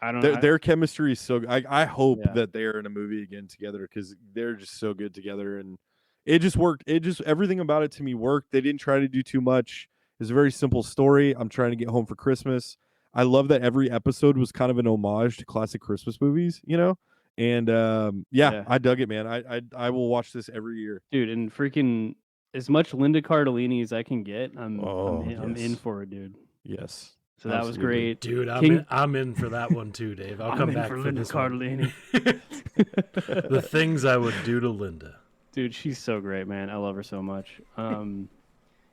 Speaker 3: I don't,
Speaker 1: Their chemistry is so I hope
Speaker 3: yeah,
Speaker 1: that they're in a movie again together, because they're just so good together, and it just worked. It just everything about it to me worked. They didn't try to do too much. It's a very simple story. I'm trying to get home for Christmas. I love that every episode was kind of an homage to classic Christmas movies, And yeah,
Speaker 3: yeah,
Speaker 1: I dug it, man. I will watch this every year.
Speaker 3: dude, and freaking as much Linda Cardellini as I can get,
Speaker 1: Oh,
Speaker 3: I'm in
Speaker 1: yes.
Speaker 3: for it, dude.
Speaker 1: Yes.
Speaker 3: So that was
Speaker 1: Absolutely.
Speaker 3: great.
Speaker 2: Dude,
Speaker 3: King,
Speaker 2: I'm in for that one too, Dave. I'll
Speaker 3: I'm
Speaker 2: come
Speaker 3: in
Speaker 2: back
Speaker 3: for
Speaker 2: for
Speaker 3: Linda
Speaker 2: this one.
Speaker 3: Cardellini.
Speaker 2: The things I would do to Linda.
Speaker 3: Dude, she's so great, man. I love her so much.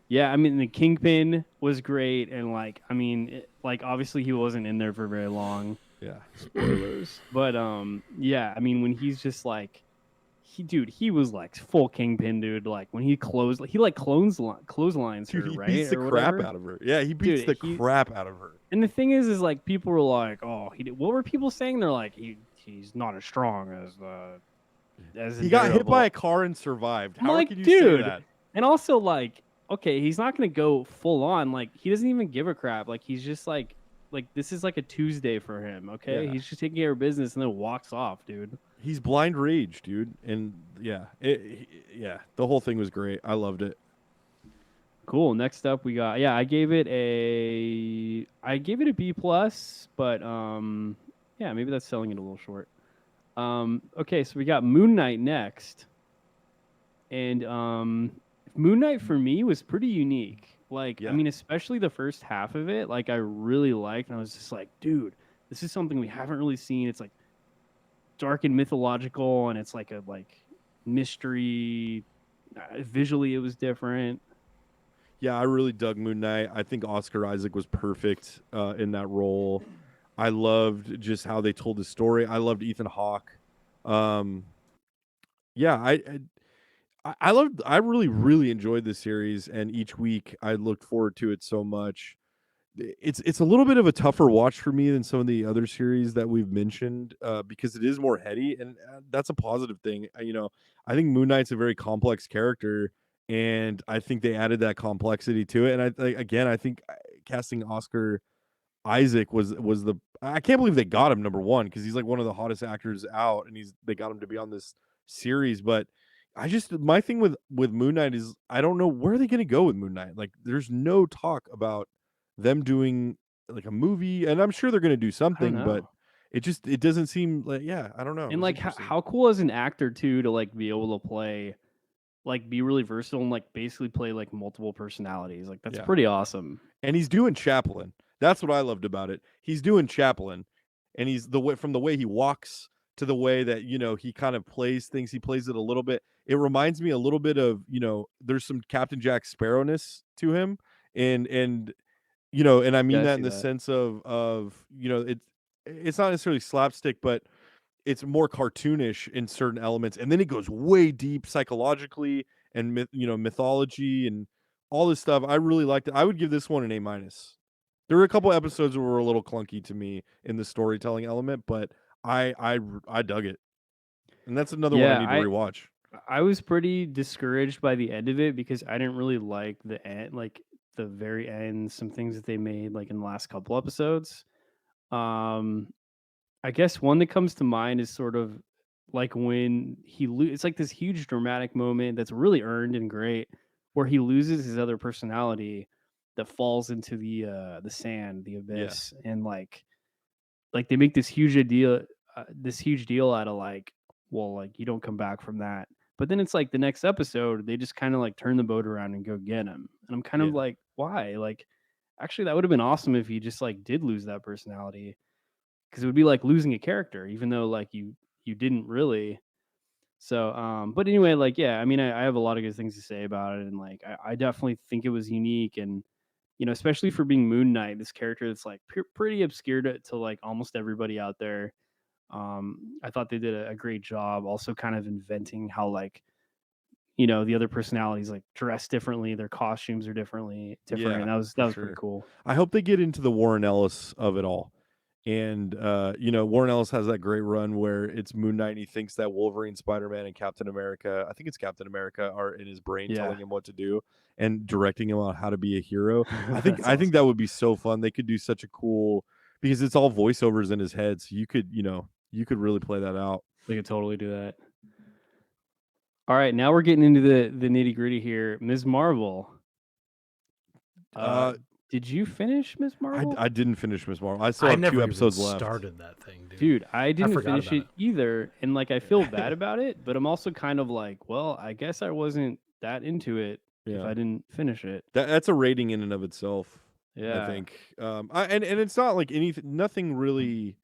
Speaker 3: Yeah, I mean the Kingpin was great, and like, I mean, like obviously he wasn't in there for very long,
Speaker 1: Yeah.
Speaker 3: spoilers. But yeah, I mean when he's just like, he was like full Kingpin, dude. Like when he clotheslines her,
Speaker 1: Dude, he
Speaker 3: right,
Speaker 1: beats the
Speaker 3: or
Speaker 1: crap
Speaker 3: whatever.
Speaker 1: out of her. Yeah, he beats
Speaker 3: Dude,
Speaker 1: the crap out of her.
Speaker 3: and the thing is like people were like, oh, he did. What were people saying? They're like, he's not as strong as
Speaker 1: He got hit
Speaker 3: Daredevil.
Speaker 1: by a car and survived.
Speaker 3: I'm
Speaker 1: How
Speaker 3: like,
Speaker 1: can you say
Speaker 3: dude.
Speaker 1: that?
Speaker 3: And also, like, okay, he's not gonna go full on. Like, he doesn't even give a crap. Like, he's just like this is like a Tuesday for him. Okay,
Speaker 1: Yeah.
Speaker 3: he's just taking care of business and then walks off, dude.
Speaker 1: He's blind rage, dude. And yeah, yeah, the whole thing was great. I loved it.
Speaker 3: Cool. Next up, we got I gave it a B plus, but yeah, maybe that's selling it a little short. Okay, so we got Moon Knight next, and Moon Knight for me was pretty unique. Like,
Speaker 1: Yeah.
Speaker 3: I mean, especially the first half of it, like I really liked, and I was just like, dude, this is something we haven't really seen. It's like dark and mythological, and it's like a mystery. Visually, it was different.
Speaker 1: Yeah, I really dug Moon Knight. I think Oscar Isaac was perfect in that role. I loved just how they told the story. I loved Ethan Hawke. Yeah, I really, really enjoyed this series, and each week I looked forward to it so much. It's a little bit of a tougher watch for me than some of the other series that we've mentioned, because it is more heady, and that's a positive thing. I think Moon Knight's a very complex character, and I think they added that complexity to it. And I think casting Oscar Isaac was the I can't believe they got him number one, because he's like one of the hottest actors out, and they got him to be on this series. But my thing with Moon Knight is I don't know where are they going to go with Moon Knight. Like, there's no talk about them doing like a movie, and I'm sure they're gonna do
Speaker 3: I don't
Speaker 1: something, but
Speaker 3: know.
Speaker 1: it doesn't seem like I don't know.
Speaker 3: And
Speaker 1: It's
Speaker 3: like
Speaker 1: interesting.
Speaker 3: how cool as an actor too to like be able to play like be really versatile and like basically play like multiple personalities. Like that's
Speaker 1: Yeah.
Speaker 3: pretty awesome.
Speaker 1: And he's doing Chaplin. That's what I loved about it. He's doing Chaplin, and he's the way from the way he walks to the way that he kind of plays things. He plays it a little bit. It reminds me a little bit of there's some Captain Jack Sparrowness to him, and and I mean
Speaker 3: Yeah, I
Speaker 1: that
Speaker 3: see
Speaker 1: in the
Speaker 3: that.
Speaker 1: sense of it's not necessarily slapstick, but it's more cartoonish in certain elements, and then it goes way deep psychologically and mythology and all this stuff. I really liked it. I would give this one an A minus. There were a couple episodes that were a little clunky to me in the storytelling element, but I dug it, and that's another one I
Speaker 3: Yeah,
Speaker 1: need to rewatch.
Speaker 3: I was pretty discouraged by the end of it because I didn't really like the end, like the very end, some things that they made like in the last couple episodes. Um, I guess one that comes to mind is sort of like when it's like this huge dramatic moment that's really earned and great, where he loses his other personality that falls into the sand, the
Speaker 1: Yeah,
Speaker 3: abyss, and like they make this huge deal out of like, well, like you don't come back from that. But then it's like the next episode, they just kind of like turn the boat around and go get him. And I'm kind of
Speaker 1: yeah,
Speaker 3: like, why? Like, actually, that would have been awesome if he just like did lose that personality, because it would be like losing a character, even though like you didn't really. So, but anyway, like, yeah, I mean, I have a lot of good things to say about it, and like, I definitely think it was unique, and especially for being Moon Knight, this character that's like pretty obscure to like almost everybody out there. I thought they did a great job, also kind of inventing how like the other personalities like dress differently, their costumes are different,
Speaker 1: yeah,
Speaker 3: and that
Speaker 1: for
Speaker 3: was pretty
Speaker 1: sure.
Speaker 3: cool.
Speaker 1: I hope they get into the Warren Ellis of it all. And Warren Ellis has that great run where it's Moon Knight and he thinks that Wolverine, Spider-Man, and Captain America, I think it's Captain America, are in his brain
Speaker 3: Yeah,
Speaker 1: telling him what to do and directing him on how to be a hero. I think
Speaker 3: that's
Speaker 1: I think
Speaker 3: awesome.
Speaker 1: that would be so fun. They could do such a cool, because it's all voiceovers in his head. So you could really play that out.
Speaker 3: They could totally do that. All right, now we're getting into the nitty gritty here. Ms. Marvel. Uh,
Speaker 1: Uh
Speaker 3: did you finish Ms. Marvel?
Speaker 1: I didn't finish Miss Marvel. I still
Speaker 2: I
Speaker 1: have
Speaker 2: never
Speaker 1: two
Speaker 2: even
Speaker 1: episodes left.
Speaker 2: started that thing, dude.
Speaker 3: Dude, I didn't
Speaker 2: forgot
Speaker 3: finish
Speaker 2: about
Speaker 3: it either, and like I feel bad about it, but I'm also kind of like, well, I guess I wasn't that into it if
Speaker 1: Yeah.
Speaker 3: I didn't finish it.
Speaker 1: That's a rating in and of itself. I
Speaker 3: Yeah.
Speaker 1: think. And it's not like anything, nothing really,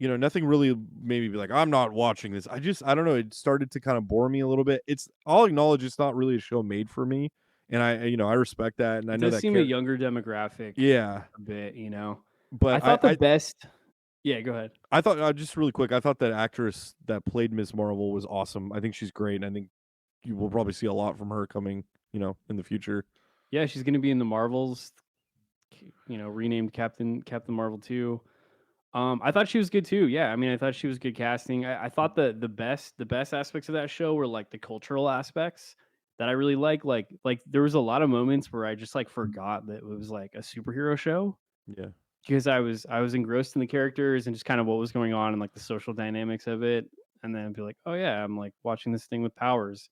Speaker 1: nothing really made me be like, I'm not watching this. I don't know. It started to kind of bore me a little bit. I'll acknowledge it's not really a show made for me. And I respect that. And I
Speaker 3: It
Speaker 1: know
Speaker 3: does
Speaker 1: that
Speaker 3: seem a younger demographic
Speaker 1: yeah,
Speaker 3: a bit, I
Speaker 1: but
Speaker 3: thought the best. Yeah, go ahead.
Speaker 1: I thought just really quick, I thought that actress that played Miss Marvel was awesome. I think she's great. And I think you will probably see a lot from her coming, in the future.
Speaker 3: Yeah, she's gonna be in the Marvels, renamed Captain Marvel 2. I thought she was good too. Yeah, I mean, I thought she was good casting. I thought the best aspects of that show were like the cultural aspects that I really like there was a lot of moments where I just like forgot that it was like a superhero show,
Speaker 1: Yeah.
Speaker 3: because I was engrossed in the characters and just kind of what was going on and like the social dynamics of it, and then I'd be like, oh yeah, I'm like watching this thing with powers.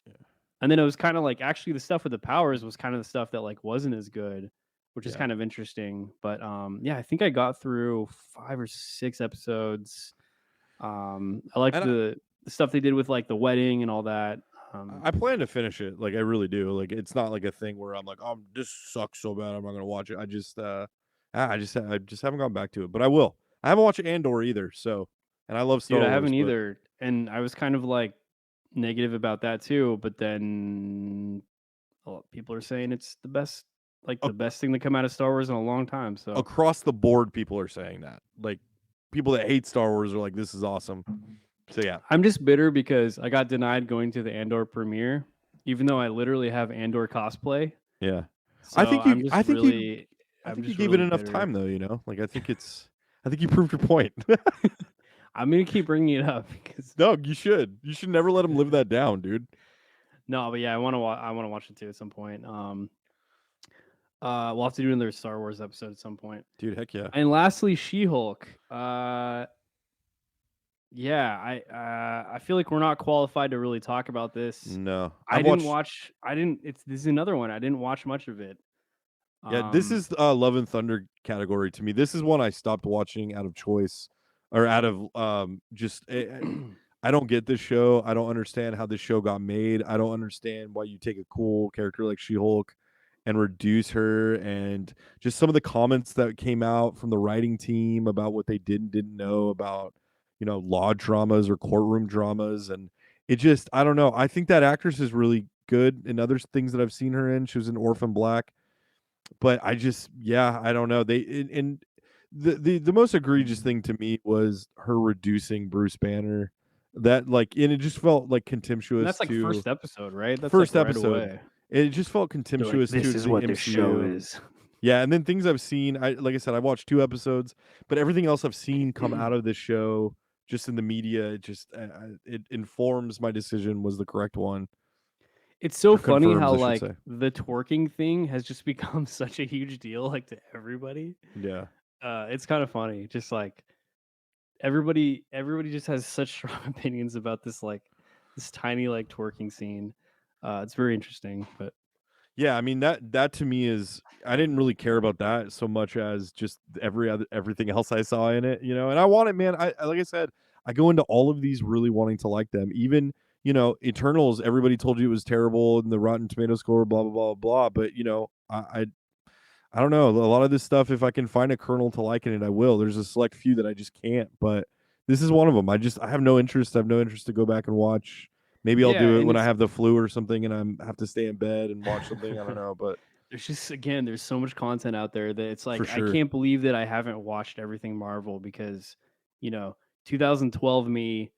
Speaker 1: Yeah.
Speaker 3: And then it was kind of like actually the stuff with the powers was kind of the stuff that like wasn't as good, which is
Speaker 1: Yeah.
Speaker 3: kind of interesting. But yeah, I think I got through 5 or 6 episodes. I liked
Speaker 1: And
Speaker 3: the stuff they did with like the wedding and all that.
Speaker 1: I plan to finish it. Like I really do. Like it's not like a thing where I'm like, oh, this sucks so bad, I'm not gonna watch it. I just haven't gone back to it, but I will. I haven't watched Andor either. So, and I love Star
Speaker 3: Dude, I
Speaker 1: Wars,
Speaker 3: haven't
Speaker 1: but
Speaker 3: either, and I was kind of like negative about that too. But then people are saying it's the best, like the best thing to come out of Star Wars in a long time. So
Speaker 1: across the board, people are saying that. Like people that hate Star Wars are like, this is awesome. So yeah,
Speaker 3: I'm just bitter because I got denied going to the Andor premiere, even though I literally have Andor cosplay.
Speaker 1: yeah.
Speaker 3: So
Speaker 1: I think
Speaker 3: I'm
Speaker 1: you.
Speaker 3: just
Speaker 1: I think you.
Speaker 3: really,
Speaker 1: I
Speaker 3: I'm
Speaker 1: think you
Speaker 3: just
Speaker 1: gave it
Speaker 3: really
Speaker 1: enough
Speaker 3: bitter.
Speaker 1: time, though. Like I think you proved your point.
Speaker 3: I'm gonna keep bringing it up because
Speaker 1: No, you should. You should never let him live that down, dude.
Speaker 3: no, but yeah, I want to. I want to watch it too at some point. We'll have to do another Star Wars episode at some point.
Speaker 1: Dude, heck yeah.
Speaker 3: And lastly, She-Hulk. Yeah, I feel like we're not qualified to really talk about this.
Speaker 1: No,
Speaker 3: I didn't watch. I didn't. This is another one. I didn't watch much of it.
Speaker 1: Yeah, this is Love and Thunder category to me. This is one I stopped watching out of choice, or out of just I don't get this show. I don't understand how this show got made. I don't understand why you take a cool character like She-Hulk and reduce her, and just some of the comments that came out from the writing team about what they didn't know about, law dramas or courtroom dramas. And it just, I don't know. I think that actress is really good in other things that I've seen her in. She was in Orphan Black, but I don't know. And the most egregious thing to me was her reducing Bruce Banner. That, and it just felt like
Speaker 3: And
Speaker 1: contemptuous
Speaker 3: that's like
Speaker 1: to
Speaker 3: first episode, right? That's
Speaker 1: first
Speaker 3: like right
Speaker 1: episode.
Speaker 3: away.
Speaker 1: It just felt
Speaker 3: They're like,
Speaker 1: contemptuous
Speaker 3: this
Speaker 1: to
Speaker 3: is
Speaker 1: the
Speaker 3: what
Speaker 1: MCU.
Speaker 3: this show is.
Speaker 1: Yeah, and then things I've seen, like I said, I watched 2 episodes, but everything else I've seen come out of this show, just in the media, it just it informs my decision was the correct one.
Speaker 3: It's so
Speaker 1: Or
Speaker 3: funny
Speaker 1: confirms,
Speaker 3: how
Speaker 1: I should
Speaker 3: like
Speaker 1: say.
Speaker 3: the twerking thing has just become such a huge deal, like to everybody.
Speaker 1: Yeah.
Speaker 3: It's kind of funny, just like everybody just has such strong opinions about this tiny like twerking scene. It's very interesting, but
Speaker 1: Yeah, I mean that to me is, I didn't really care about that so much as just everything else I saw in it, And I want it, man. Like I said, I go into all of these really wanting to like them. Even, Eternals, everybody told you it was terrible and the Rotten Tomato score, blah blah blah blah. But I don't know. A lot of this stuff, if I can find a kernel to like in it, I will. There's a select few that I just can't, but this is one of them. I have no interest. I have no interest to go back and watch. Maybe I'll
Speaker 3: yeah,
Speaker 1: do it
Speaker 3: and
Speaker 1: when I
Speaker 3: it's
Speaker 1: have the flu or something and I have to stay in bed and watch something. I don't know, but
Speaker 3: there's just again there's so much content out there that it's
Speaker 1: for
Speaker 3: like I
Speaker 1: sure.
Speaker 3: can't believe that I haven't watched everything Marvel because 2012 me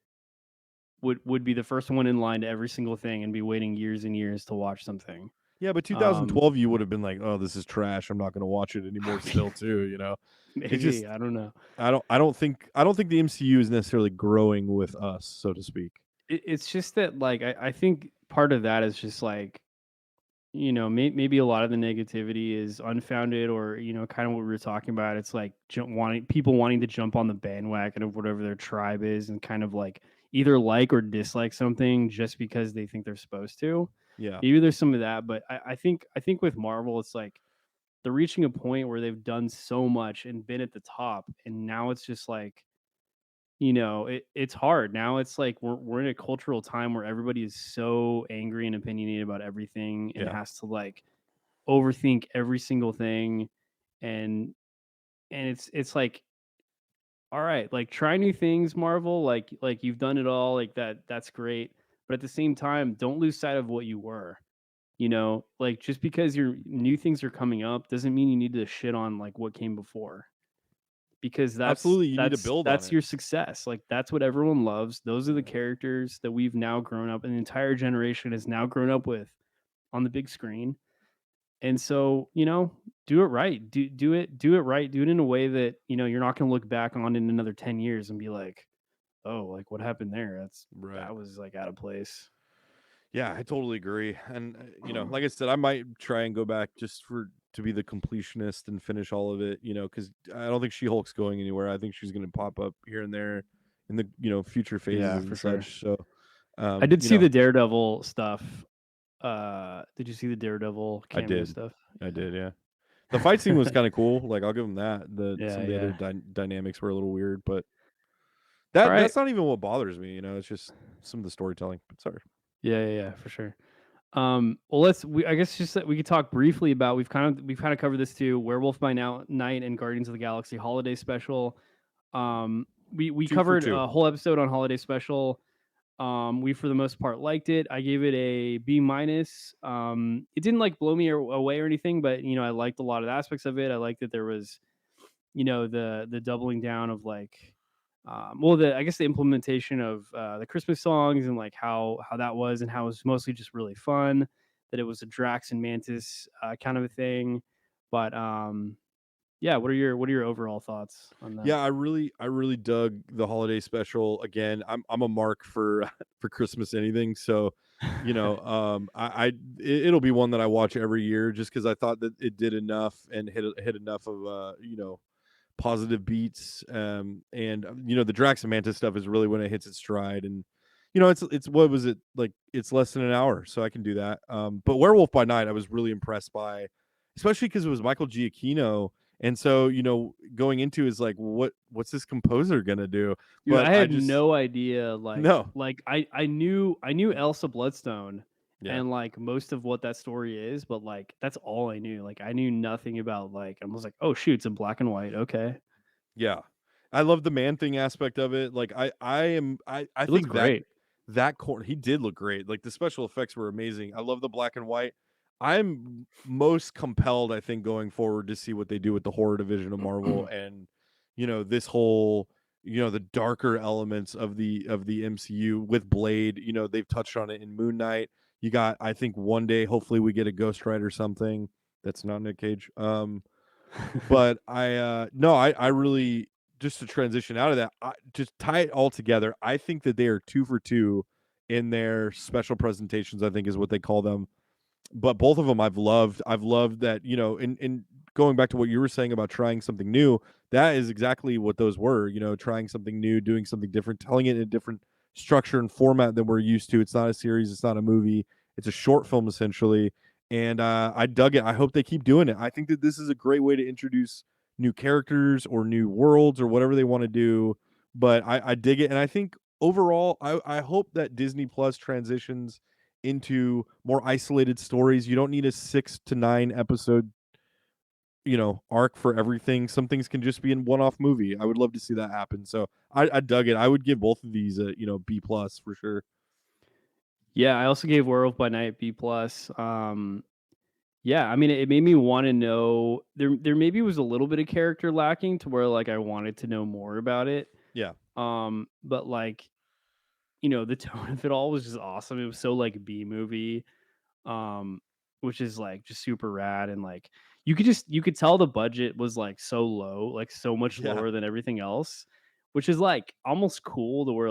Speaker 3: would be the first one in line to every single thing and be waiting years and years to watch something.
Speaker 1: Yeah, but 2012 you would have been like, "Oh, this is trash. I'm not going to watch it anymore." Still, too, It
Speaker 3: Maybe
Speaker 1: just,
Speaker 3: I don't know.
Speaker 1: I don't think the MCU is necessarily growing with us, so to speak.
Speaker 3: It's just that like I think part of that is just like maybe a lot of the negativity is unfounded or kind of what we were talking about. It's like wanting to jump on the bandwagon of whatever their tribe is and kind of like either like or dislike something just because they think they're supposed to.
Speaker 1: Yeah.
Speaker 3: Maybe there's some of that, but I think with Marvel it's like they're reaching a point where they've done so much and been at the top, and now it's just like it's hard. Now it's like we're in a cultural time where everybody is so angry and opinionated about everything and
Speaker 1: Yeah.
Speaker 3: has to like overthink every single thing, and it's like, all right, like try new things, Marvel, like you've done it all, like that's great, but at the same time don't lose sight of what you were. Like just because your new things are coming up doesn't mean you need to shit on like what came before, because
Speaker 1: Absolutely, you need to build on
Speaker 3: that's
Speaker 1: it.
Speaker 3: your success. Like that's what everyone loves. Those are the characters that we've now grown up, an entire generation has now grown up with on the big screen. And so, do it right. Do it right. Do it in a way that, you're not going to look back on in another 10 years and be like, "Oh, like what happened there?
Speaker 1: Right.
Speaker 3: That was like out of place."
Speaker 1: Yeah, I totally agree. And like I said, I might try and go back just to be the completionist and finish all of it, because I don't think She-Hulk's going anywhere. I think she's going to pop up here and there in the future phases
Speaker 3: Yeah,
Speaker 1: and
Speaker 3: for sure.
Speaker 1: such. So
Speaker 3: I did see the Daredevil stuff. Did you see the Daredevil
Speaker 1: I
Speaker 3: cameo
Speaker 1: did.
Speaker 3: stuff?
Speaker 1: I did, yeah. The fight scene was kind of cool. Like, I'll give them that. Some of the
Speaker 3: Yeah.
Speaker 1: other dynamics were a little weird, but
Speaker 3: All right.
Speaker 1: that's not even what bothers me. It's just some of the storytelling. But sorry.
Speaker 3: Yeah, for sure. Well, I guess just that we could talk briefly about we've kind of covered this too. Werewolf by Night and Guardians of the Galaxy holiday special. We
Speaker 1: 2 for
Speaker 3: covered
Speaker 1: 2.
Speaker 3: a whole episode on holiday special. We for the most part liked it. I gave it a B minus. It didn't like blow me away or anything, but I liked a lot of aspects of it. I liked that there was the doubling down of like I guess the implementation of the Christmas songs and like how that was, and how it was mostly just really fun, that it was a Drax and Mantis kind of a thing. But yeah, what are your overall thoughts on that?
Speaker 1: Yeah, I really dug the holiday special. Again, I'm a mark for for Christmas anything. So, it'll be one that I watch every year just because I thought that it did enough and hit enough of positive beats. And the Drax and Mantis stuff is really when it hits its stride. And it's what was it like? It's less than an hour, so I can do that. But Werewolf by Night, I was really impressed by, especially because it was Michael Giacchino. And so, going into is like, what's this composer gonna do?
Speaker 3: Dude,
Speaker 1: But
Speaker 3: I
Speaker 1: I
Speaker 3: had
Speaker 1: just
Speaker 3: no idea.
Speaker 1: no,
Speaker 3: I knew Elsa Bloodstone
Speaker 1: yeah,
Speaker 3: and like most of what that story is, but like that's all I knew. Like I knew nothing about I was like, oh shoot, it's in black and white. Okay,
Speaker 1: yeah. I love the Man Thing aspect of it. Like I
Speaker 3: it looks
Speaker 1: think that
Speaker 3: great.
Speaker 1: he did look great. Like the special effects were amazing. I love the black and white. I'm most compelled, I think, going forward to see what they do with the horror division of Marvel and this whole the darker elements of the MCU with Blade. They've touched on it in Moon Knight. You got, I think, one day hopefully we get a Ghost Rider something that's not Nick Cage. But I really, just to transition out of that, just tie it all together. I think that they are 2 for 2 in their special presentations, I think is what they call them. But both of them I've loved. I've loved that, and going back to what you were saying about trying something new, that is exactly what those were, trying something new, doing something different, telling it in a different structure and format than we're used to. It's not a series, it's not a movie, it's a short film essentially. And I dug it. I hope they keep doing it. I think that this is a great way to introduce new characters or new worlds or whatever they want to do. But I dig it. And I think overall, I hope that Disney Plus transitions into more isolated stories. You don't need a 6 to 9 episode, arc for everything. Some things can just be in one-off movie. I would love to see that happen. So I dug it. I would give both of these a B plus for sure.
Speaker 3: Yeah, I also gave Werewolf by Night B plus. Yeah, I mean, it made me want to know. There maybe was a little bit of character lacking to where like I wanted to know more about it.
Speaker 1: Yeah.
Speaker 3: But like the tone of it all was just awesome. It was so like B movie, um, which is like just super rad. And like you could tell the budget was like so low, like so much
Speaker 1: Yeah.
Speaker 3: lower than everything else, which is like almost cool to where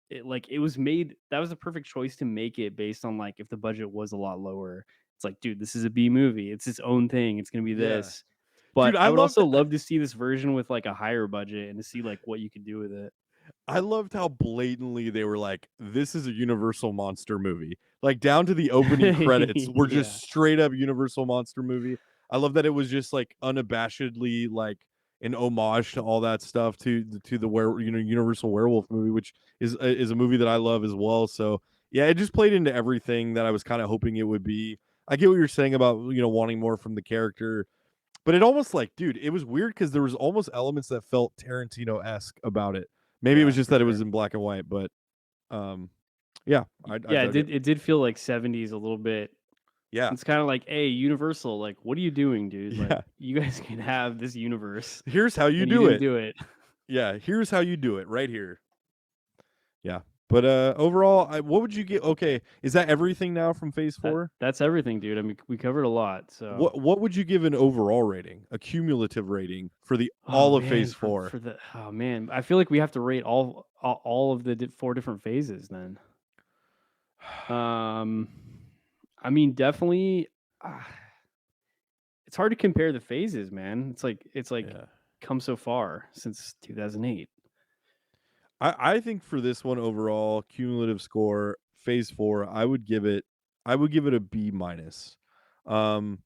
Speaker 3: it was made. That was the perfect choice to make it based on like if the budget was a lot lower. It's like, dude, this is a B movie. It's its own thing. It's gonna be
Speaker 1: Yeah.
Speaker 3: this.
Speaker 1: Dude,
Speaker 3: But I would also love to see this version with like a higher budget and to see like what you could do with it.
Speaker 1: I loved how blatantly they were like, this is a Universal monster movie. Like down to the opening credits were
Speaker 3: Yeah.
Speaker 1: just straight up Universal monster movie. I love that it was just like unabashedly like an homage to all that stuff, to the Universal Werewolf movie, which is a movie that I love as well. So yeah, it just played into everything that I was kind of hoping it would be. I get what you're saying about wanting more from the character, but it almost like, dude, it was weird because there was almost elements that felt Tarantino-esque about it. Maybe it was just
Speaker 3: For
Speaker 1: that it was
Speaker 3: sure.
Speaker 1: in black and white, but yeah, I
Speaker 3: Yeah,
Speaker 1: dug it.
Speaker 3: it did feel like 70s a little bit.
Speaker 1: Yeah,
Speaker 3: It's kind of like, hey, Universal, like, what are you doing, dude? Like,
Speaker 1: yeah.
Speaker 3: you guys can have this universe,
Speaker 1: Here's how you
Speaker 3: and you
Speaker 1: do
Speaker 3: didn't
Speaker 1: it.
Speaker 3: do it.
Speaker 1: Yeah, here's how you do it right here. Yeah, but overall, what would you get? Okay, is that everything now from Phase 4?
Speaker 3: That's everything, dude. I mean, we covered a lot. So,
Speaker 1: What would you give an overall rating, a cumulative rating for the
Speaker 3: oh
Speaker 1: all of
Speaker 3: man,
Speaker 1: Phase 4?
Speaker 3: oh man, I feel like we have to rate all of the 4 different phases. Then, I mean, definitely. It's hard to compare the phases, man. It's like
Speaker 1: Yeah.
Speaker 3: come so far since 2008.
Speaker 1: I think for this one overall cumulative score, Phase 4, I would give it a B minus. Um,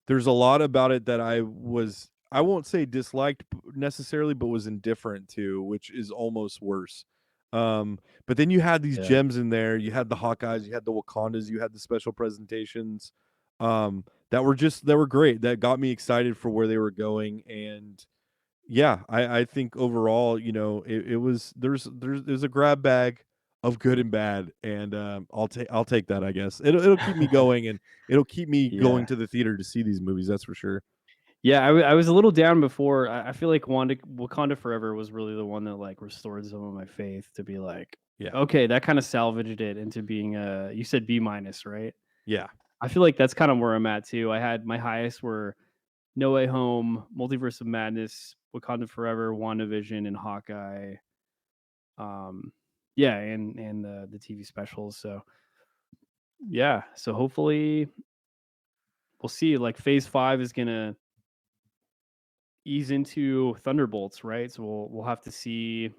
Speaker 1: there's a lot about it that I won't say disliked necessarily, but was indifferent to, which is almost worse. But then you had these
Speaker 3: Yeah.
Speaker 1: gems in there. You had the Hawkeyes, you had the Wakandas, you had the special presentations, that were great. That got me excited for where they were going. And yeah, I think overall, it was there's a grab bag of good and bad, and I'll take that, I guess. It'll keep me going, and it'll keep me going
Speaker 3: Yeah.
Speaker 1: to the theater to see these movies. That's for sure.
Speaker 3: Yeah, I was a little down before. I feel like Wakanda Forever was really the one that like restored some of my faith to be like,
Speaker 1: Yeah,
Speaker 3: okay, that kind of salvaged it into being you said B minus, right?
Speaker 1: yeah,
Speaker 3: I feel like that's kind of where I'm at too. I had my highest were No Way Home, Multiverse of Madness, Wakanda Forever, WandaVision, and Hawkeye. Yeah, and the TV specials. So yeah, so hopefully we'll see. Like Phase 5 is gonna ease into Thunderbolts, right? So we'll have to see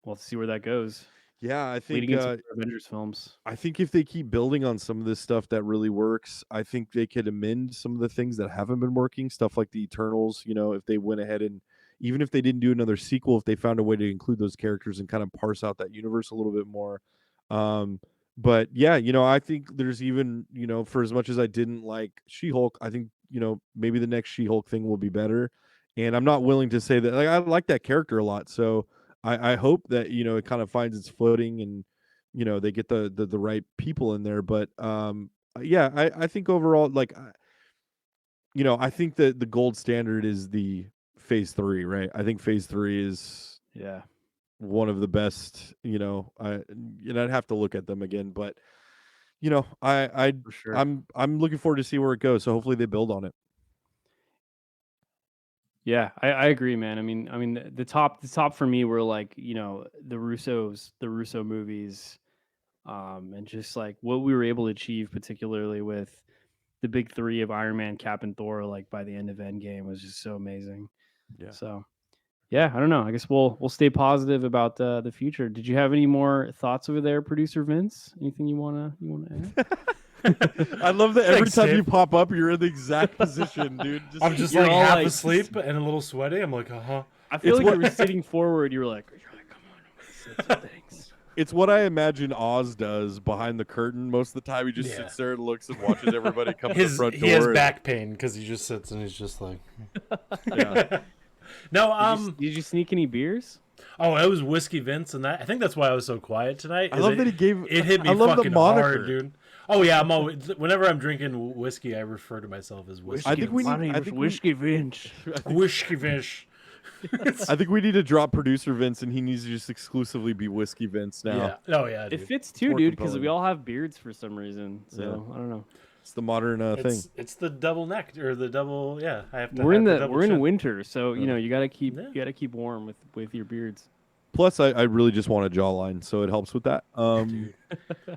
Speaker 3: where that goes.
Speaker 1: Yeah, I think
Speaker 3: leading into more Avengers films.
Speaker 1: I think if they keep building on some of this stuff that really works, I think they could amend some of the things that haven't been working. Stuff like the Eternals, if they went ahead and even if they didn't do another sequel, if they found a way to include those characters and kind of parse out that universe a little bit more. Um, but yeah, I think there's even, for as much as I didn't like She-Hulk, I think, maybe the next She-Hulk thing will be better. And I'm not willing to say that I like that character a lot. So I hope that, it kind of finds its footing and they get the right people in there. But yeah, I think overall, I think that the gold standard is the phase 3, right? I think phase 3 is
Speaker 3: Yeah.
Speaker 1: one of the best, I'd have to look at them again, but
Speaker 3: For sure.
Speaker 1: I'm looking forward to see where it goes. So hopefully they build on it.
Speaker 3: Yeah, I agree, man. I mean, the top for me were like, the Russo movies, and just like what we were able to achieve, particularly with the big three of Iron Man, Cap, and Thor, like by the end of Endgame, was just so amazing.
Speaker 1: Yeah.
Speaker 3: So, yeah, I don't know. I guess we'll stay positive about the future. Did you have any more thoughts over there, producer Vince? Anything you wanna add?
Speaker 1: I love that every
Speaker 2: Thanks,
Speaker 1: time
Speaker 2: Dave.
Speaker 1: you pop up, you're in the exact position, dude.
Speaker 2: I'm just
Speaker 3: You're
Speaker 2: like
Speaker 3: all
Speaker 2: half
Speaker 3: like-
Speaker 2: asleep and a little sweaty. I'm like,
Speaker 3: I feel
Speaker 1: It's
Speaker 3: like you were sitting forward. You were like, come on, I'm gonna say some things.
Speaker 1: It's what I imagine Oz does behind the curtain most of the time. He just
Speaker 2: Yeah.
Speaker 1: sits there and looks and watches everybody come to the front door.
Speaker 2: He has
Speaker 1: and-
Speaker 2: back pain because he just sits and he's just like.
Speaker 1: Yeah.
Speaker 2: No,
Speaker 3: Did you sneak any beers?
Speaker 2: Oh, it was Whiskey Vince, and I think that's why I was so quiet tonight.
Speaker 1: I
Speaker 2: is
Speaker 1: love that he gave.
Speaker 2: It hit me
Speaker 1: I love the
Speaker 2: fucking
Speaker 1: moniker.
Speaker 2: hard, dude. Oh yeah, I'm always whenever I'm drinking whiskey, I refer to myself as Whiskey.
Speaker 1: I think we
Speaker 3: My
Speaker 1: need.
Speaker 3: name
Speaker 1: I
Speaker 3: is
Speaker 1: think we,
Speaker 3: Whiskey Vince.
Speaker 2: Whiskey Vince.
Speaker 1: I think we need to drop producer Vince, and he needs to just exclusively be Whiskey Vince now.
Speaker 2: Yeah. Oh yeah,
Speaker 3: It
Speaker 2: dude.
Speaker 3: fits too,
Speaker 1: more
Speaker 3: dude, because
Speaker 1: compelling.
Speaker 3: we all have beards for some reason. So I don't know.
Speaker 1: It's the modern thing.
Speaker 2: It's the double neck or the double. Yeah, I have to.
Speaker 3: We're
Speaker 2: have
Speaker 3: in
Speaker 2: the
Speaker 3: the
Speaker 2: double
Speaker 3: we're in
Speaker 2: chin.
Speaker 3: winter, so you gotta keep
Speaker 2: Yeah.
Speaker 3: warm with your beards.
Speaker 1: Plus, I really just want a jawline, so it helps with that.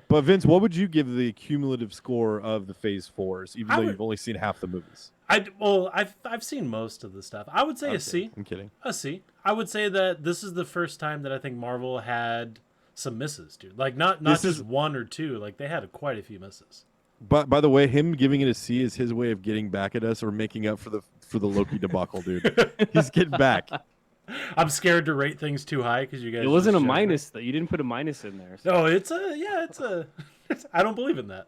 Speaker 1: But Vince, what would you give the cumulative score of the Phase 4s, even
Speaker 2: I
Speaker 1: though
Speaker 2: would-
Speaker 1: you've only seen half the movies?
Speaker 2: I've seen most of the stuff. I would say
Speaker 1: Okay,
Speaker 2: a C.
Speaker 1: I'm kidding.
Speaker 2: A C. I would say that this is the first time that I think Marvel had some misses, dude. Like not
Speaker 1: This
Speaker 2: just
Speaker 1: is-
Speaker 2: one or two. Like they had quite a few misses.
Speaker 1: But by the way, him giving it a C is his way of getting back at us or making up for the Loki debacle, dude. He's getting back.
Speaker 2: I'm scared to rate things too high because you guys.
Speaker 3: It wasn't a
Speaker 2: just judge me.
Speaker 3: minus though. You didn't put a minus in there. So.
Speaker 2: No, it's a. I don't believe in that.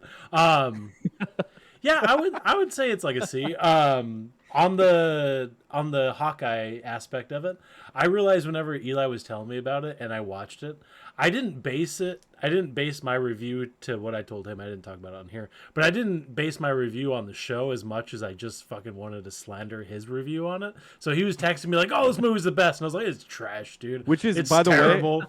Speaker 2: Yeah, I would say it's like a C. On the Hawkeye aspect of it, I realized whenever Eli was telling me about it and I watched it, I didn't base my review to what I told him. I didn't talk about it on here, but I didn't base my review on the show as much as I just fucking wanted to slander his review on it. So he was texting me like, "Oh, this movie's the best," and I was like, "It's trash, dude."
Speaker 1: Which is,
Speaker 2: it's
Speaker 1: by the
Speaker 2: terrible.